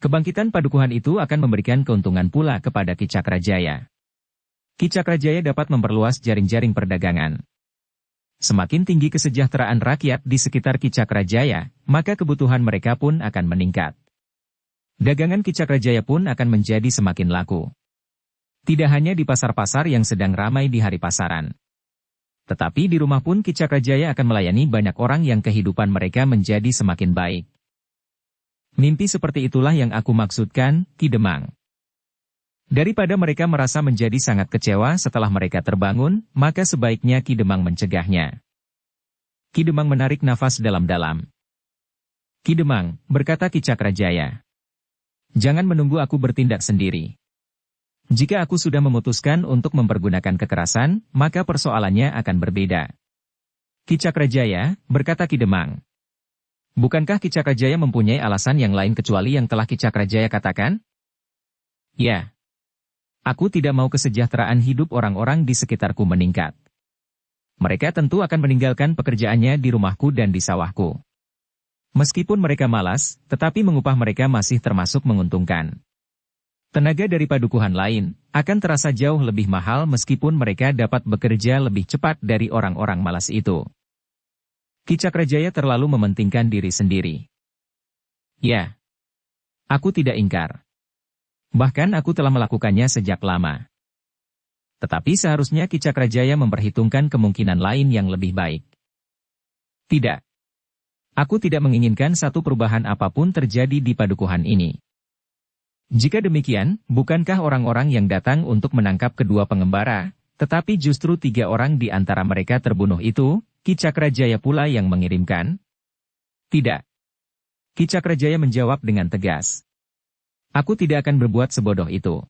Kebangkitan padukuhan itu akan memberikan keuntungan pula kepada Ki Cakrajaya. Ki Cakrajaya dapat memperluas jaring-jaring perdagangan. Semakin tinggi kesejahteraan rakyat di sekitar Ki Cakrajaya, maka kebutuhan mereka pun akan meningkat. Dagangan Ki Cakrajaya pun akan menjadi semakin laku. Tidak hanya di pasar-pasar yang sedang ramai di hari pasaran. Tetapi di rumah pun Ki Cakrajaya akan melayani banyak orang yang kehidupan mereka menjadi semakin baik. Mimpi seperti itulah yang aku maksudkan, Ki Demang. Daripada mereka merasa menjadi sangat kecewa setelah mereka terbangun, maka sebaiknya Ki Demang mencegahnya. Ki Demang menarik nafas dalam-dalam. Ki Demang, berkata Ki Cakrajaya. Jangan menunggu aku bertindak sendiri. Jika aku sudah memutuskan untuk mempergunakan kekerasan, maka persoalannya akan berbeda. Ki Cakrajaya, berkata Ki Demang. Bukankah Ki Cakrajaya mempunyai alasan yang lain kecuali yang telah Ki Cakrajaya katakan? Ya. Aku tidak mau kesejahteraan hidup orang-orang di sekitarku meningkat. Mereka tentu akan meninggalkan pekerjaannya di rumahku dan di sawahku. Meskipun mereka malas, tetapi mengupah mereka masih termasuk menguntungkan. Tenaga dari padukuhan lain akan terasa jauh lebih mahal meskipun mereka dapat bekerja lebih cepat dari orang-orang malas itu. Ki Cakrajaya terlalu mementingkan diri sendiri. Ya. Aku tidak ingkar. Bahkan aku telah melakukannya sejak lama. Tetapi seharusnya Ki Cakrajaya memperhitungkan kemungkinan lain yang lebih baik. Tidak. Aku tidak menginginkan satu perubahan apapun terjadi di padukuhan ini. Jika demikian, bukankah orang-orang yang datang untuk menangkap kedua pengembara, tetapi justru 3 orang di antara mereka terbunuh itu, Ki Cakrajaya pula yang mengirimkan? Tidak. Ki Cakrajaya menjawab dengan tegas. Aku tidak akan berbuat sebodoh itu.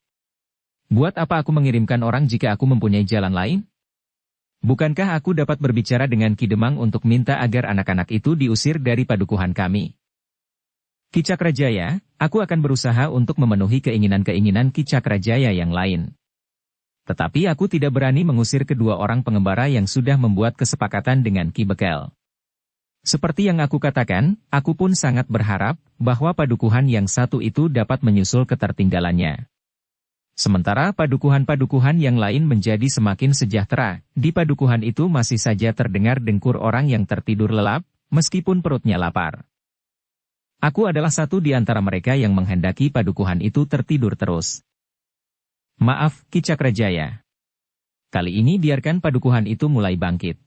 Buat apa aku mengirimkan orang jika aku mempunyai jalan lain? Bukankah aku dapat berbicara dengan Ki Demang untuk minta agar anak-anak itu diusir dari padukuhan kami? Ki Cakrajaya, aku akan berusaha untuk memenuhi keinginan-keinginan Ki Cakrajaya yang lain. Tetapi aku tidak berani mengusir kedua orang pengembara yang sudah membuat kesepakatan dengan Ki Bekel. Seperti yang aku katakan, aku pun sangat berharap bahwa padukuhan yang satu itu dapat menyusul ketertinggalannya. Sementara padukuhan-padukuhan yang lain menjadi semakin sejahtera, di padukuhan itu masih saja terdengar dengkur orang yang tertidur lelap, meskipun perutnya lapar. Aku adalah satu di antara mereka yang menghendaki padukuhan itu tertidur terus. Maaf, Ki Cakrajaya. Kali ini biarkan padukuhan itu mulai bangkit.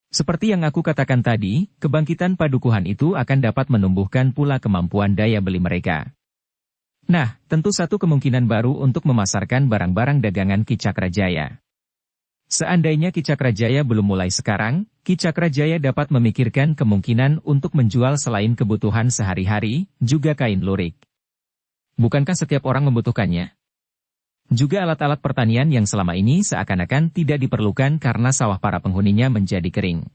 Seperti yang aku katakan tadi, kebangkitan padukuhan itu akan dapat menumbuhkan pula kemampuan daya beli mereka. Nah, tentu satu kemungkinan baru untuk memasarkan barang-barang dagangan Ki Cakrajaya. Seandainya Ki Cakrajaya belum mulai sekarang, Ki Cakrajaya dapat memikirkan kemungkinan untuk menjual selain kebutuhan sehari-hari, juga kain lurik. Bukankah setiap orang membutuhkannya? Juga alat-alat pertanian yang selama ini seakan-akan tidak diperlukan karena sawah para penghuninya menjadi kering.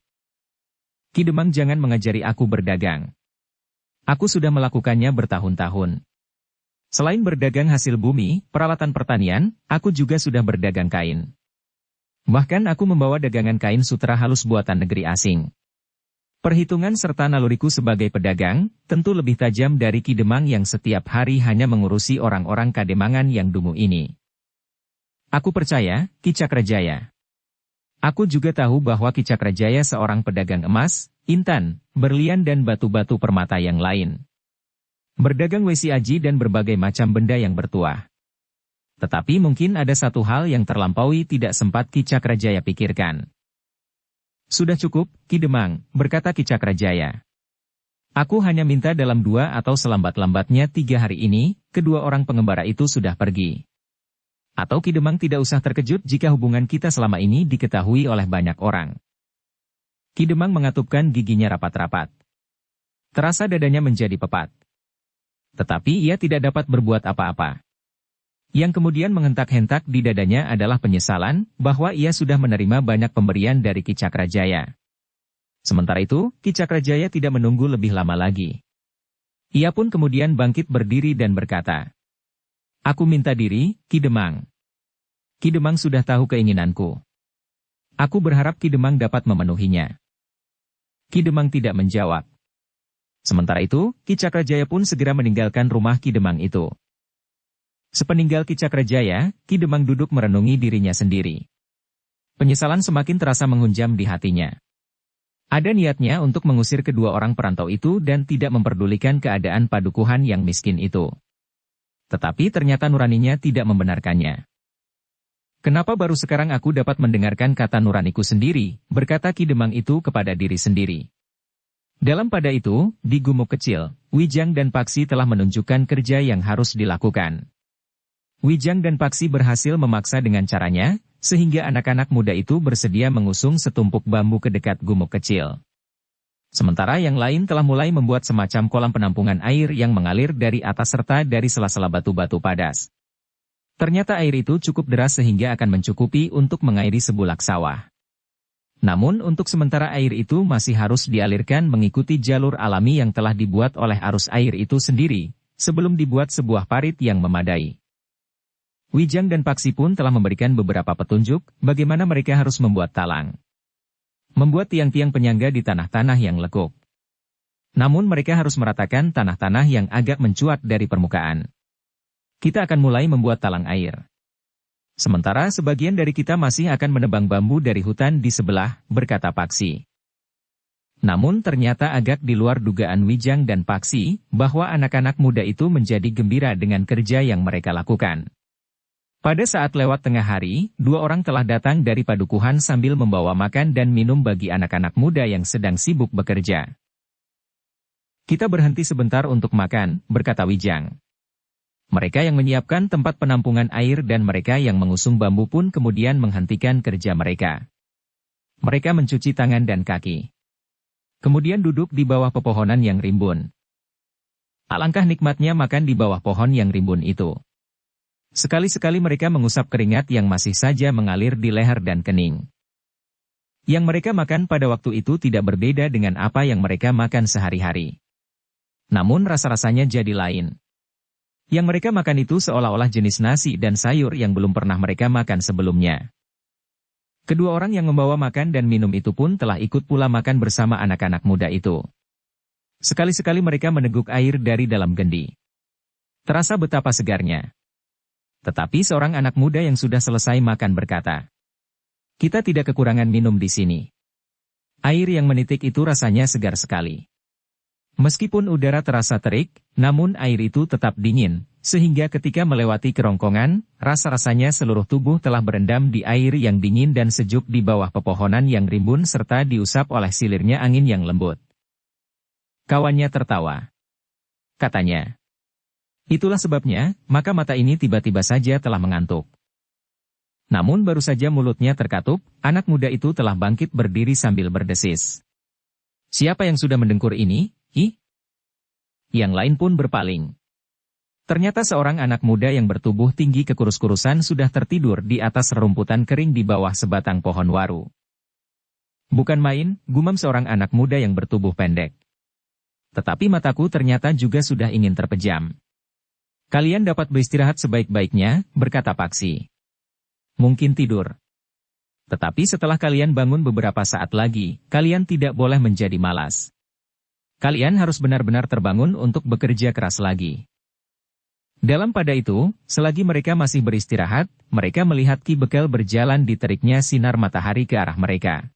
Ki Demang, jangan mengajari aku berdagang. Aku sudah melakukannya bertahun-tahun. Selain berdagang hasil bumi, peralatan pertanian, aku juga sudah berdagang kain. Bahkan aku membawa dagangan kain sutra halus buatan negeri asing. Perhitungan serta naluriku sebagai pedagang, tentu lebih tajam dari Ki Demang yang setiap hari hanya mengurusi orang-orang Kademangan yang dungu ini. Aku percaya, Ki Cakrajaya. Aku juga tahu bahwa Ki Cakrajaya seorang pedagang emas, intan, berlian dan batu-batu permata yang lain. Berdagang wesi aji dan berbagai macam benda yang bertuah. Tetapi mungkin ada satu hal yang terlampaui tidak sempat Ki Cakrajaya pikirkan. Sudah cukup, Ki Demang, berkata Ki Cakrajaya. Aku hanya minta dalam 2 atau selambat-lambatnya 3 hari ini, kedua orang pengembara itu sudah pergi. Atau Ki Demang tidak usah terkejut jika hubungan kita selama ini diketahui oleh banyak orang. Ki Demang mengatupkan giginya rapat-rapat. Terasa dadanya menjadi pepat. Tetapi ia tidak dapat berbuat apa-apa. Yang kemudian menghentak-hentak di dadanya adalah penyesalan bahwa ia sudah menerima banyak pemberian dari Ki Cakrajaya. Sementara itu, Ki Cakrajaya tidak menunggu lebih lama lagi. Ia pun kemudian bangkit berdiri dan berkata, "Aku minta diri, Ki Demang. Ki Demang sudah tahu keinginanku. Aku berharap Ki Demang dapat memenuhinya." Ki Demang tidak menjawab. Sementara itu, Ki Cakrajaya pun segera meninggalkan rumah Ki Demang itu. Sepeninggal Ki Cakrajaya, Ki Demang duduk merenungi dirinya sendiri. Penyesalan semakin terasa menghunjam di hatinya. Ada niatnya untuk mengusir kedua orang perantau itu dan tidak memperdulikan keadaan padukuhan yang miskin itu. Tetapi ternyata nuraninya tidak membenarkannya. "Kenapa baru sekarang aku dapat mendengarkan kata nuraniku sendiri?" berkata Ki Demang itu kepada diri sendiri. Dalam pada itu, di gumuk kecil, Wijang dan Paksi telah menunjukkan kerja yang harus dilakukan. Wijang dan Paksi berhasil memaksa dengan caranya, sehingga anak-anak muda itu bersedia mengusung setumpuk bambu ke dekat gumuk kecil. Sementara yang lain telah mulai membuat semacam kolam penampungan air yang mengalir dari atas serta dari sela-sela batu-batu padas. Ternyata air itu cukup deras sehingga akan mencukupi untuk mengairi sebulak sawah. Namun untuk sementara air itu masih harus dialirkan mengikuti jalur alami yang telah dibuat oleh arus air itu sendiri, sebelum dibuat sebuah parit yang memadai. Wijang dan Paksi pun telah memberikan beberapa petunjuk bagaimana mereka harus membuat talang. Membuat tiang-tiang penyangga di tanah-tanah yang lekuk. Namun mereka harus meratakan tanah-tanah yang agak mencuat dari permukaan. Kita akan mulai membuat talang air. Sementara sebagian dari kita masih akan menebang bambu dari hutan di sebelah, berkata Paksi. Namun ternyata agak di luar dugaan Wijang dan Paksi, bahwa anak-anak muda itu menjadi gembira dengan kerja yang mereka lakukan. Pada saat lewat tengah hari, 2 orang telah datang dari padukuhan sambil membawa makan dan minum bagi anak-anak muda yang sedang sibuk bekerja. "Kita berhenti sebentar untuk makan," berkata Wijang. Mereka yang menyiapkan tempat penampungan air dan mereka yang mengusung bambu pun kemudian menghentikan kerja mereka. Mereka mencuci tangan dan kaki. Kemudian duduk di bawah pepohonan yang rimbun. Alangkah nikmatnya makan di bawah pohon yang rimbun itu. Sekali-sekali mereka mengusap keringat yang masih saja mengalir di leher dan kening. Yang mereka makan pada waktu itu tidak berbeda dengan apa yang mereka makan sehari-hari. Namun rasa-rasanya jadi lain. Yang mereka makan itu seolah-olah jenis nasi dan sayur yang belum pernah mereka makan sebelumnya. Kedua orang yang membawa makan dan minum itu pun telah ikut pula makan bersama anak-anak muda itu. Sekali-sekali mereka meneguk air dari dalam gendi. Terasa betapa segarnya. Tetapi seorang anak muda yang sudah selesai makan berkata, "Kita tidak kekurangan minum di sini. Air yang menitik itu rasanya segar sekali. Meskipun udara terasa terik, namun air itu tetap dingin, sehingga ketika melewati kerongkongan, rasa-rasanya seluruh tubuh telah berendam di air yang dingin dan sejuk di bawah pepohonan yang rimbun serta diusap oleh silirnya angin yang lembut." Kawannya tertawa. Katanya, "Itulah sebabnya, maka mata ini tiba-tiba saja telah mengantuk." Namun baru saja mulutnya terkatup, anak muda itu telah bangkit berdiri sambil berdesis. Siapa yang sudah mendengkur ini? Ih! Yang lain pun berpaling. Ternyata seorang anak muda yang bertubuh tinggi kekurus-kurusan sudah tertidur di atas rerumputan kering di bawah sebatang pohon waru. Bukan main, gumam seorang anak muda yang bertubuh pendek. Tetapi mataku ternyata juga sudah ingin terpejam. Kalian dapat beristirahat sebaik-baiknya, berkata Paksi. Mungkin tidur. Tetapi setelah kalian bangun beberapa saat lagi, kalian tidak boleh menjadi malas. Kalian harus benar-benar terbangun untuk bekerja keras lagi. Dalam pada itu, selagi mereka masih beristirahat, mereka melihat Ki Bekel berjalan di teriknya sinar matahari ke arah mereka.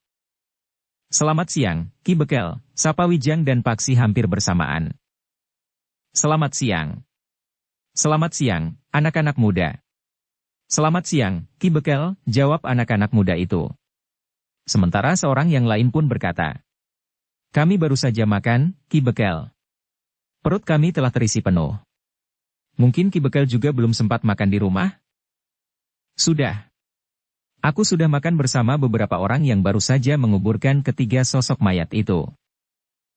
Selamat siang, Ki Bekel, sapa Wijang dan Paksi hampir bersamaan. Selamat siang. Selamat siang, anak-anak muda. Selamat siang, Ki Bekel, jawab anak-anak muda itu. Sementara seorang yang lain pun berkata, kami baru saja makan, Ki Bekel. Perut kami telah terisi penuh. Mungkin Ki Bekel juga belum sempat makan di rumah? Sudah. Aku sudah makan bersama beberapa orang yang baru saja menguburkan ketiga sosok mayat itu.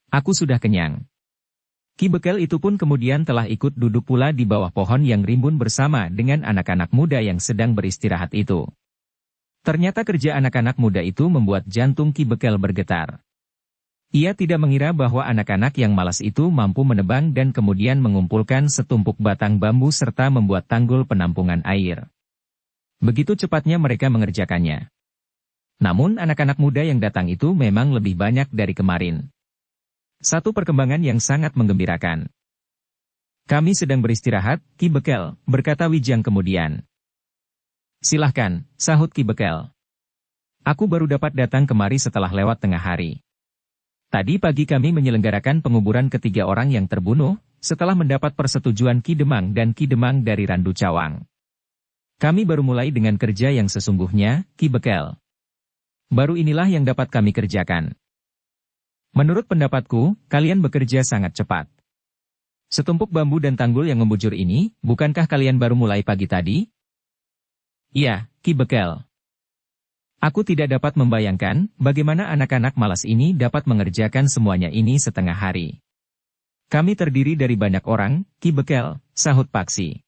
Aku sudah kenyang. Ki Bekel itu pun kemudian telah ikut duduk pula di bawah pohon yang rimbun bersama dengan anak-anak muda yang sedang beristirahat itu. Ternyata kerja anak-anak muda itu membuat jantung Ki Bekel bergetar. Ia tidak mengira bahwa anak-anak yang malas itu mampu menebang dan kemudian mengumpulkan setumpuk batang bambu serta membuat tanggul penampungan air. Begitu cepatnya mereka mengerjakannya. Namun anak-anak muda yang datang itu memang lebih banyak dari kemarin. Satu perkembangan yang sangat menggembirakan. Kami sedang beristirahat, Ki Bekel, berkata Wijang kemudian. Silahkan, sahut Ki Bekel. Aku baru dapat datang kemari setelah lewat tengah hari. Tadi pagi kami menyelenggarakan penguburan ketiga orang yang terbunuh, setelah mendapat persetujuan Ki Demang dan Ki Demang dari Randu Cawang. Kami baru mulai dengan kerja yang sesungguhnya, Ki Bekel. Baru inilah yang dapat kami kerjakan. Menurut pendapatku, kalian bekerja sangat cepat. Setumpuk bambu dan tanggul yang membujur ini, bukankah kalian baru mulai pagi tadi? Iya, Ki Bekel. Aku tidak dapat membayangkan bagaimana anak-anak malas ini dapat mengerjakan semuanya ini setengah hari. Kami terdiri dari banyak orang, Ki Bekel, sahut Paksi.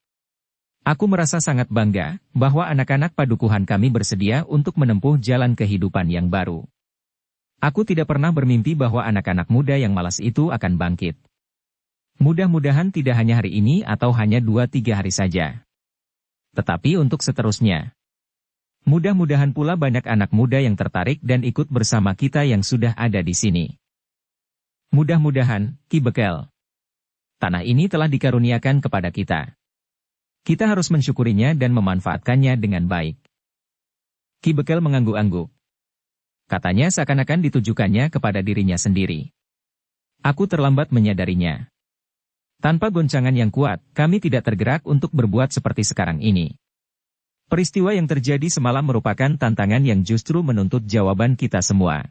Aku merasa sangat bangga bahwa anak-anak padukuhan kami bersedia untuk menempuh jalan kehidupan yang baru. Aku tidak pernah bermimpi bahwa anak-anak muda yang malas itu akan bangkit. Mudah-mudahan tidak hanya hari ini atau hanya 2-3 hari saja. Tetapi untuk seterusnya. Mudah-mudahan pula banyak anak muda yang tertarik dan ikut bersama kita yang sudah ada di sini. Mudah-mudahan, Ki Bekel. Tanah ini telah dikaruniakan kepada kita. Kita harus mensyukurinya dan memanfaatkannya dengan baik. Ki Bekel mengangguk-angguk. Katanya seakan-akan ditujukannya kepada dirinya sendiri. Aku terlambat menyadarinya. Tanpa goncangan yang kuat, kami tidak tergerak untuk berbuat seperti sekarang ini. Peristiwa yang terjadi semalam merupakan tantangan yang justru menuntut jawaban kita semua.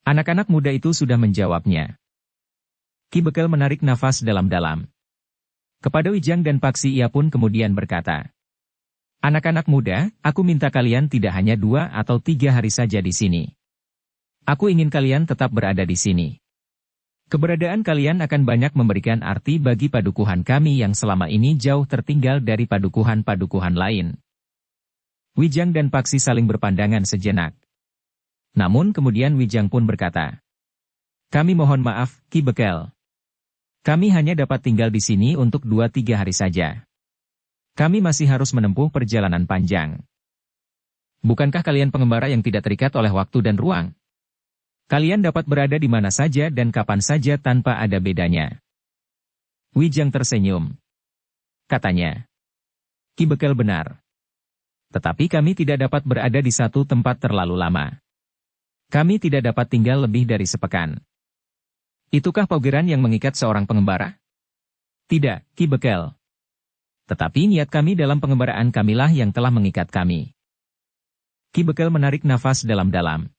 Anak-anak muda itu sudah menjawabnya. Ki Bekel menarik nafas dalam-dalam. Kepada Wijang dan Paksi ia pun kemudian berkata, anak-anak muda, aku minta kalian tidak hanya 2 atau 3 hari saja di sini. Aku ingin kalian tetap berada di sini. Keberadaan kalian akan banyak memberikan arti bagi padukuhan kami yang selama ini jauh tertinggal dari padukuhan-padukuhan lain. Wijang dan Paksi saling berpandangan sejenak. Namun kemudian Wijang pun berkata, kami mohon maaf, Ki Bekel. Kami hanya dapat tinggal di sini untuk 2-3 hari saja. Kami masih harus menempuh perjalanan panjang. Bukankah kalian pengembara yang tidak terikat oleh waktu dan ruang? Kalian dapat berada di mana saja dan kapan saja tanpa ada bedanya. Wijang tersenyum. Katanya, Ki Bekel benar. Tetapi kami tidak dapat berada di satu tempat terlalu lama. Kami tidak dapat tinggal lebih dari sepekan. Itukah paugeran yang mengikat seorang pengembara? Tidak, Ki Bekel. Tetapi niat kami dalam pengembaraan kamilah yang telah mengikat kami. Ki Bekel menarik nafas dalam-dalam.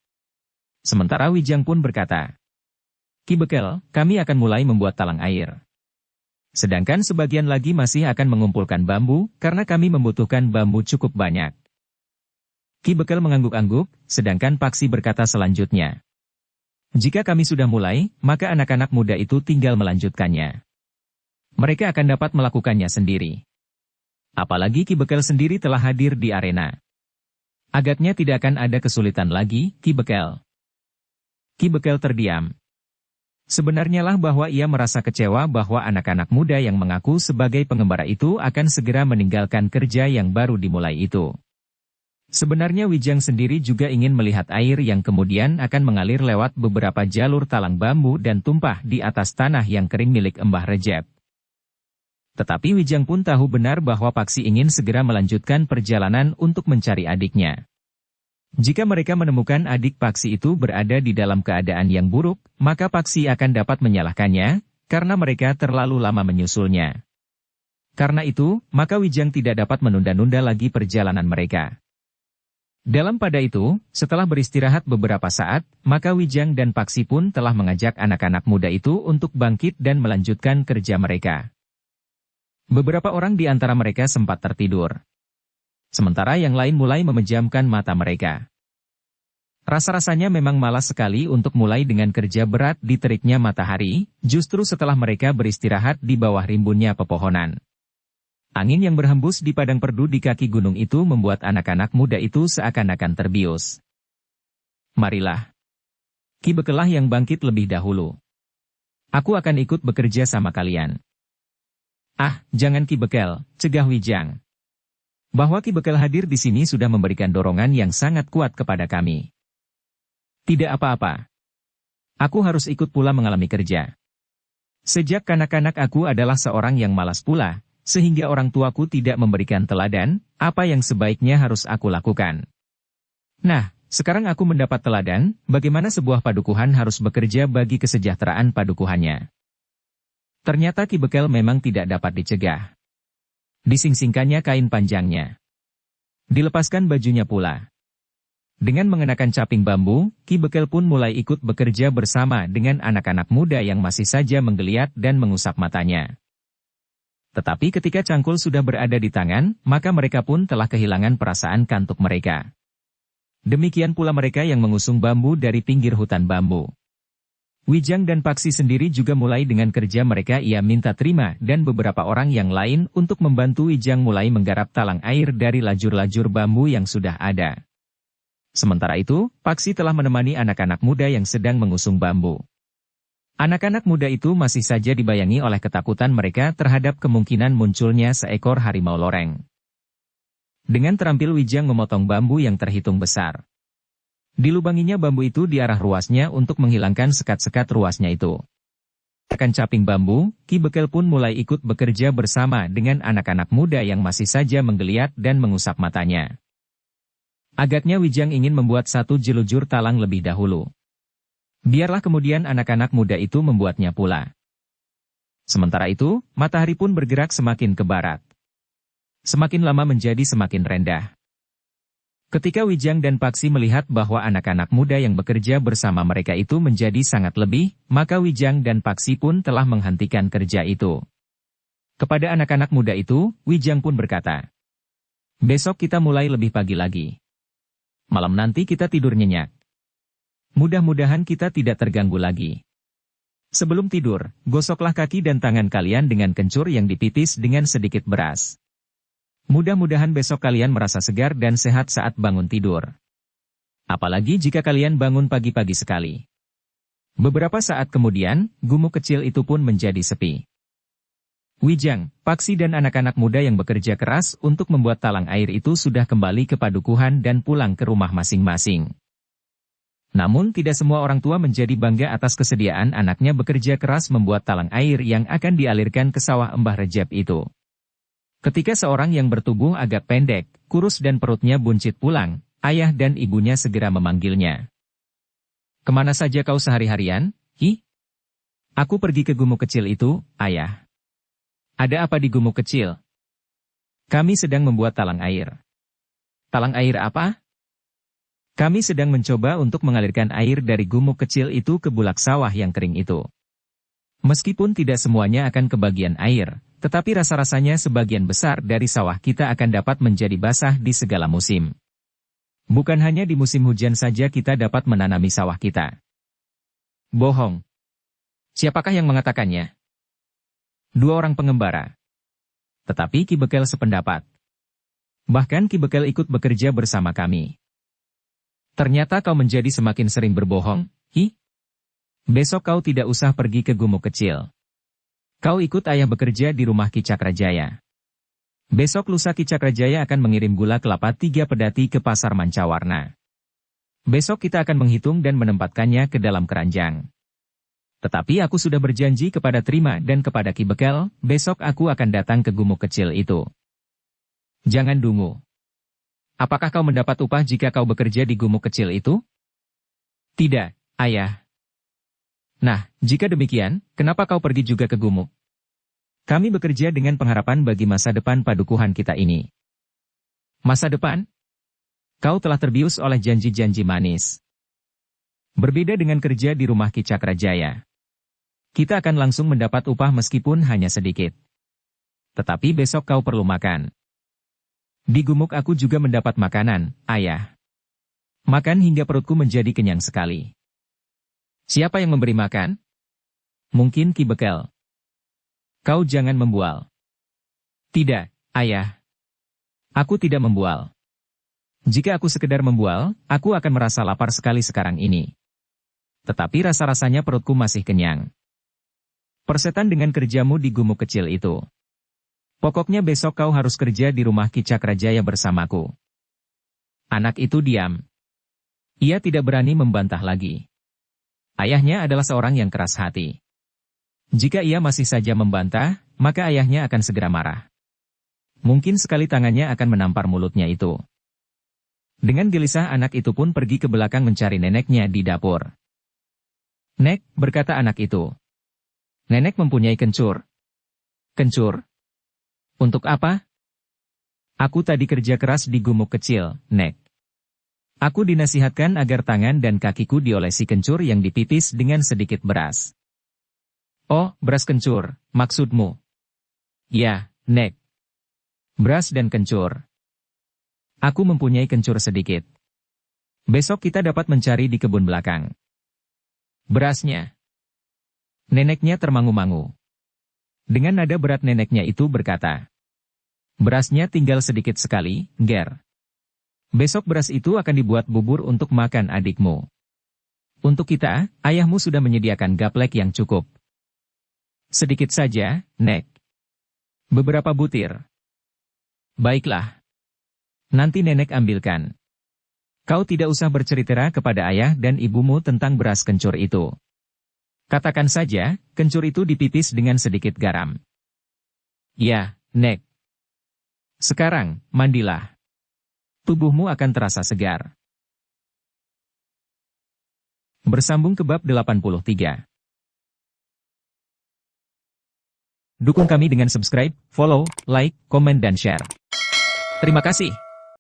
Sementara Wijang pun berkata, Ki Bekel, kami akan mulai membuat talang air. Sedangkan sebagian lagi masih akan mengumpulkan bambu, karena kami membutuhkan bambu cukup banyak. Ki Bekel mengangguk-angguk, sedangkan Paksi berkata selanjutnya. Jika kami sudah mulai, maka anak-anak muda itu tinggal melanjutkannya. Mereka akan dapat melakukannya sendiri. Apalagi Ki Bekel sendiri telah hadir di arena. Agaknya tidak akan ada kesulitan lagi, Ki Bekel. Ki Bekel terdiam. Sebenarnya lah bahwa ia merasa kecewa bahwa anak-anak muda yang mengaku sebagai pengembara itu akan segera meninggalkan kerja yang baru dimulai itu. Sebenarnya Wijang sendiri juga ingin melihat air yang kemudian akan mengalir lewat beberapa jalur talang bambu dan tumpah di atas tanah yang kering milik Mbah Rejep. Tetapi Wijang pun tahu benar bahwa Paksi ingin segera melanjutkan perjalanan untuk mencari adiknya. Jika mereka menemukan adik Paksi itu berada di dalam keadaan yang buruk, maka Paksi akan dapat menyalahkannya, karena mereka terlalu lama menyusulnya. Karena itu, maka Wijang tidak dapat menunda-nunda lagi perjalanan mereka. Dalam pada itu, setelah beristirahat beberapa saat, maka Wijang dan Paksi pun telah mengajak anak-anak muda itu untuk bangkit dan melanjutkan kerja mereka. Beberapa orang di antara mereka sempat tertidur. Sementara yang lain mulai memejamkan mata mereka. Rasa-rasanya memang malas sekali untuk mulai dengan kerja berat di teriknya matahari, justru setelah mereka beristirahat di bawah rimbunnya pepohonan. Angin yang berhembus di padang perdu di kaki gunung itu membuat anak-anak muda itu seakan-akan terbius. Marilah. Ki Bekelah yang bangkit lebih dahulu. Aku akan ikut bekerja sama kalian. Ah, jangan Ki Bekel, cegah Wijang. Bahwa Ki Bekel hadir di sini sudah memberikan dorongan yang sangat kuat kepada kami. Tidak apa-apa. Aku harus ikut pula mengalami kerja. Sejak kanak-kanak aku adalah seorang yang malas pula, sehingga orang tuaku tidak memberikan teladan, apa yang sebaiknya harus aku lakukan. Nah, sekarang aku mendapat teladan, bagaimana sebuah padukuhan harus bekerja bagi kesejahteraan padukuhannya. Ternyata Ki Bekel memang tidak dapat dicegah. Disingsingkannya kain panjangnya. Dilepaskan bajunya pula. Dengan mengenakan caping bambu, Ki Bekel pun mulai ikut bekerja bersama dengan anak-anak muda yang masih saja menggeliat dan mengusap matanya. Tetapi ketika cangkul sudah berada di tangan, maka mereka pun telah kehilangan perasaan kantuk mereka. Demikian pula mereka yang mengusung bambu dari pinggir hutan bambu. Wijang dan Paksi sendiri juga mulai dengan kerja mereka ia minta terima dan beberapa orang yang lain untuk membantu Wijang mulai menggarap talang air dari lajur-lajur bambu yang sudah ada. Sementara itu, Paksi telah menemani anak-anak muda yang sedang mengusung bambu. Anak-anak muda itu masih saja dibayangi oleh ketakutan mereka terhadap kemungkinan munculnya seekor harimau loreng. Dengan terampil Wijang memotong bambu yang terhitung besar. Dilubanginya bambu itu di arah ruasnya untuk menghilangkan sekat-sekat ruasnya itu. Akan caping bambu, Ki Bekel pun mulai ikut bekerja bersama dengan anak-anak muda yang masih saja menggeliat dan mengusap matanya. Agaknya Wijang ingin membuat satu jelujur talang lebih dahulu. Biarlah kemudian anak-anak muda itu membuatnya pula. Sementara itu, matahari pun bergerak semakin ke barat. Semakin lama menjadi semakin rendah. Ketika Wijang dan Paksi melihat bahwa anak-anak muda yang bekerja bersama mereka itu menjadi sangat lebih, maka Wijang dan Paksi pun telah menghentikan kerja itu. Kepada anak-anak muda itu, Wijang pun berkata, "Besok kita mulai lebih pagi lagi. Malam nanti kita tidur nyenyak. Mudah-mudahan kita tidak terganggu lagi. Sebelum tidur, gosoklah kaki dan tangan kalian dengan kencur yang dipipis dengan sedikit beras. Mudah-mudahan besok kalian merasa segar dan sehat saat bangun tidur. Apalagi jika kalian bangun pagi-pagi sekali." Beberapa saat kemudian, gumuk kecil itu pun menjadi sepi. Wijang, Paksi dan anak-anak muda yang bekerja keras untuk membuat talang air itu sudah kembali ke padukuhan dan pulang ke rumah masing-masing. Namun tidak semua orang tua menjadi bangga atas kesediaan anaknya bekerja keras membuat talang air yang akan dialirkan ke sawah Mbah Rejep itu. Ketika seorang yang bertubuh agak pendek, kurus dan perutnya buncit pulang, ayah dan ibunya segera memanggilnya. "Kemana saja kau sehari-harian, Hi?" "Aku pergi ke gumuk kecil itu, ayah." "Ada apa di gumuk kecil?" "Kami sedang membuat talang air." "Talang air apa?" "Kami sedang mencoba untuk mengalirkan air dari gumuk kecil itu ke bulak sawah yang kering itu. Meskipun tidak semuanya akan kebagian air, tetapi rasa-rasanya sebagian besar dari sawah kita akan dapat menjadi basah di segala musim." Bukan hanya di musim hujan saja kita dapat menanami sawah kita. Bohong. Siapakah yang mengatakannya? Dua orang pengembara. Tetapi Ki Bekel sependapat. Bahkan Ki Bekel ikut bekerja bersama kami. Ternyata kau menjadi semakin sering berbohong, hi? Besok kau tidak usah pergi ke gumuk kecil. Kau ikut ayah bekerja di rumah Ki Cakrajaya. Besok lusa Ki Cakrajaya akan mengirim gula kelapa 3 pedati ke pasar Mancawarna. Besok kita akan menghitung dan menempatkannya ke dalam keranjang. Tetapi aku sudah berjanji kepada Trima dan kepada Ki Bekel, besok aku akan datang ke gumuk kecil itu. Jangan dungu. Apakah kau mendapat upah jika kau bekerja di gumuk kecil itu? Tidak, ayah. Nah, jika demikian, kenapa kau pergi juga ke gumuk? Kami bekerja dengan pengharapan bagi masa depan padukuhan kita ini. Masa depan? Kau telah terbius oleh janji-janji manis. Berbeda dengan kerja di rumah Ki Cakrajaya. Kita akan langsung mendapat upah meskipun hanya sedikit. Tetapi besok kau perlu makan. Di gumuk aku juga mendapat makanan, ayah. Makan hingga perutku menjadi kenyang sekali. Siapa yang memberi makan? Mungkin Ki Bekel. Kau jangan membual. Tidak, ayah. Aku tidak membual. Jika aku sekedar membual, aku akan merasa lapar sekali sekarang ini. Tetapi rasa-rasanya perutku masih kenyang. Persetan dengan kerjamu di gumuk kecil itu. Pokoknya besok kau harus kerja di rumah Ki Cakrajaya bersamaku. Anak itu diam. Ia tidak berani membantah lagi. Ayahnya adalah seorang yang keras hati. Jika ia masih saja membantah, maka ayahnya akan segera marah. Mungkin sekali tangannya akan menampar mulutnya itu. Dengan gelisah anak itu pun pergi ke belakang mencari neneknya di dapur. Nek, berkata anak itu. Nenek mempunyai kencur. Kencur? Untuk apa? Aku tadi kerja keras di gumuk kecil, Nek. Aku dinasihatkan agar tangan dan kakiku diolesi kencur yang dipipis dengan sedikit beras. Oh, beras kencur, maksudmu? Ya, Nek. Beras dan kencur. Aku mempunyai kencur sedikit. Besok kita dapat mencari di kebun belakang. Berasnya. Neneknya termangu-mangu. Dengan nada berat neneknya itu berkata. Berasnya tinggal sedikit sekali, Ger. Besok beras itu akan dibuat bubur untuk makan adikmu. Untuk kita, ayahmu sudah menyediakan gaplek yang cukup. Sedikit saja, Nek. Beberapa butir. Baiklah. Nanti nenek ambilkan. Kau tidak usah bercerita kepada ayah dan ibumu tentang beras kencur itu. Katakan saja, kencur itu dipipis dengan sedikit garam. Ya, Nek. Sekarang, mandilah. Tubuhmu akan terasa segar. Bersambung ke bab 83. Dukung kami dengan subscribe, follow, like, komen dan share. Terima kasih.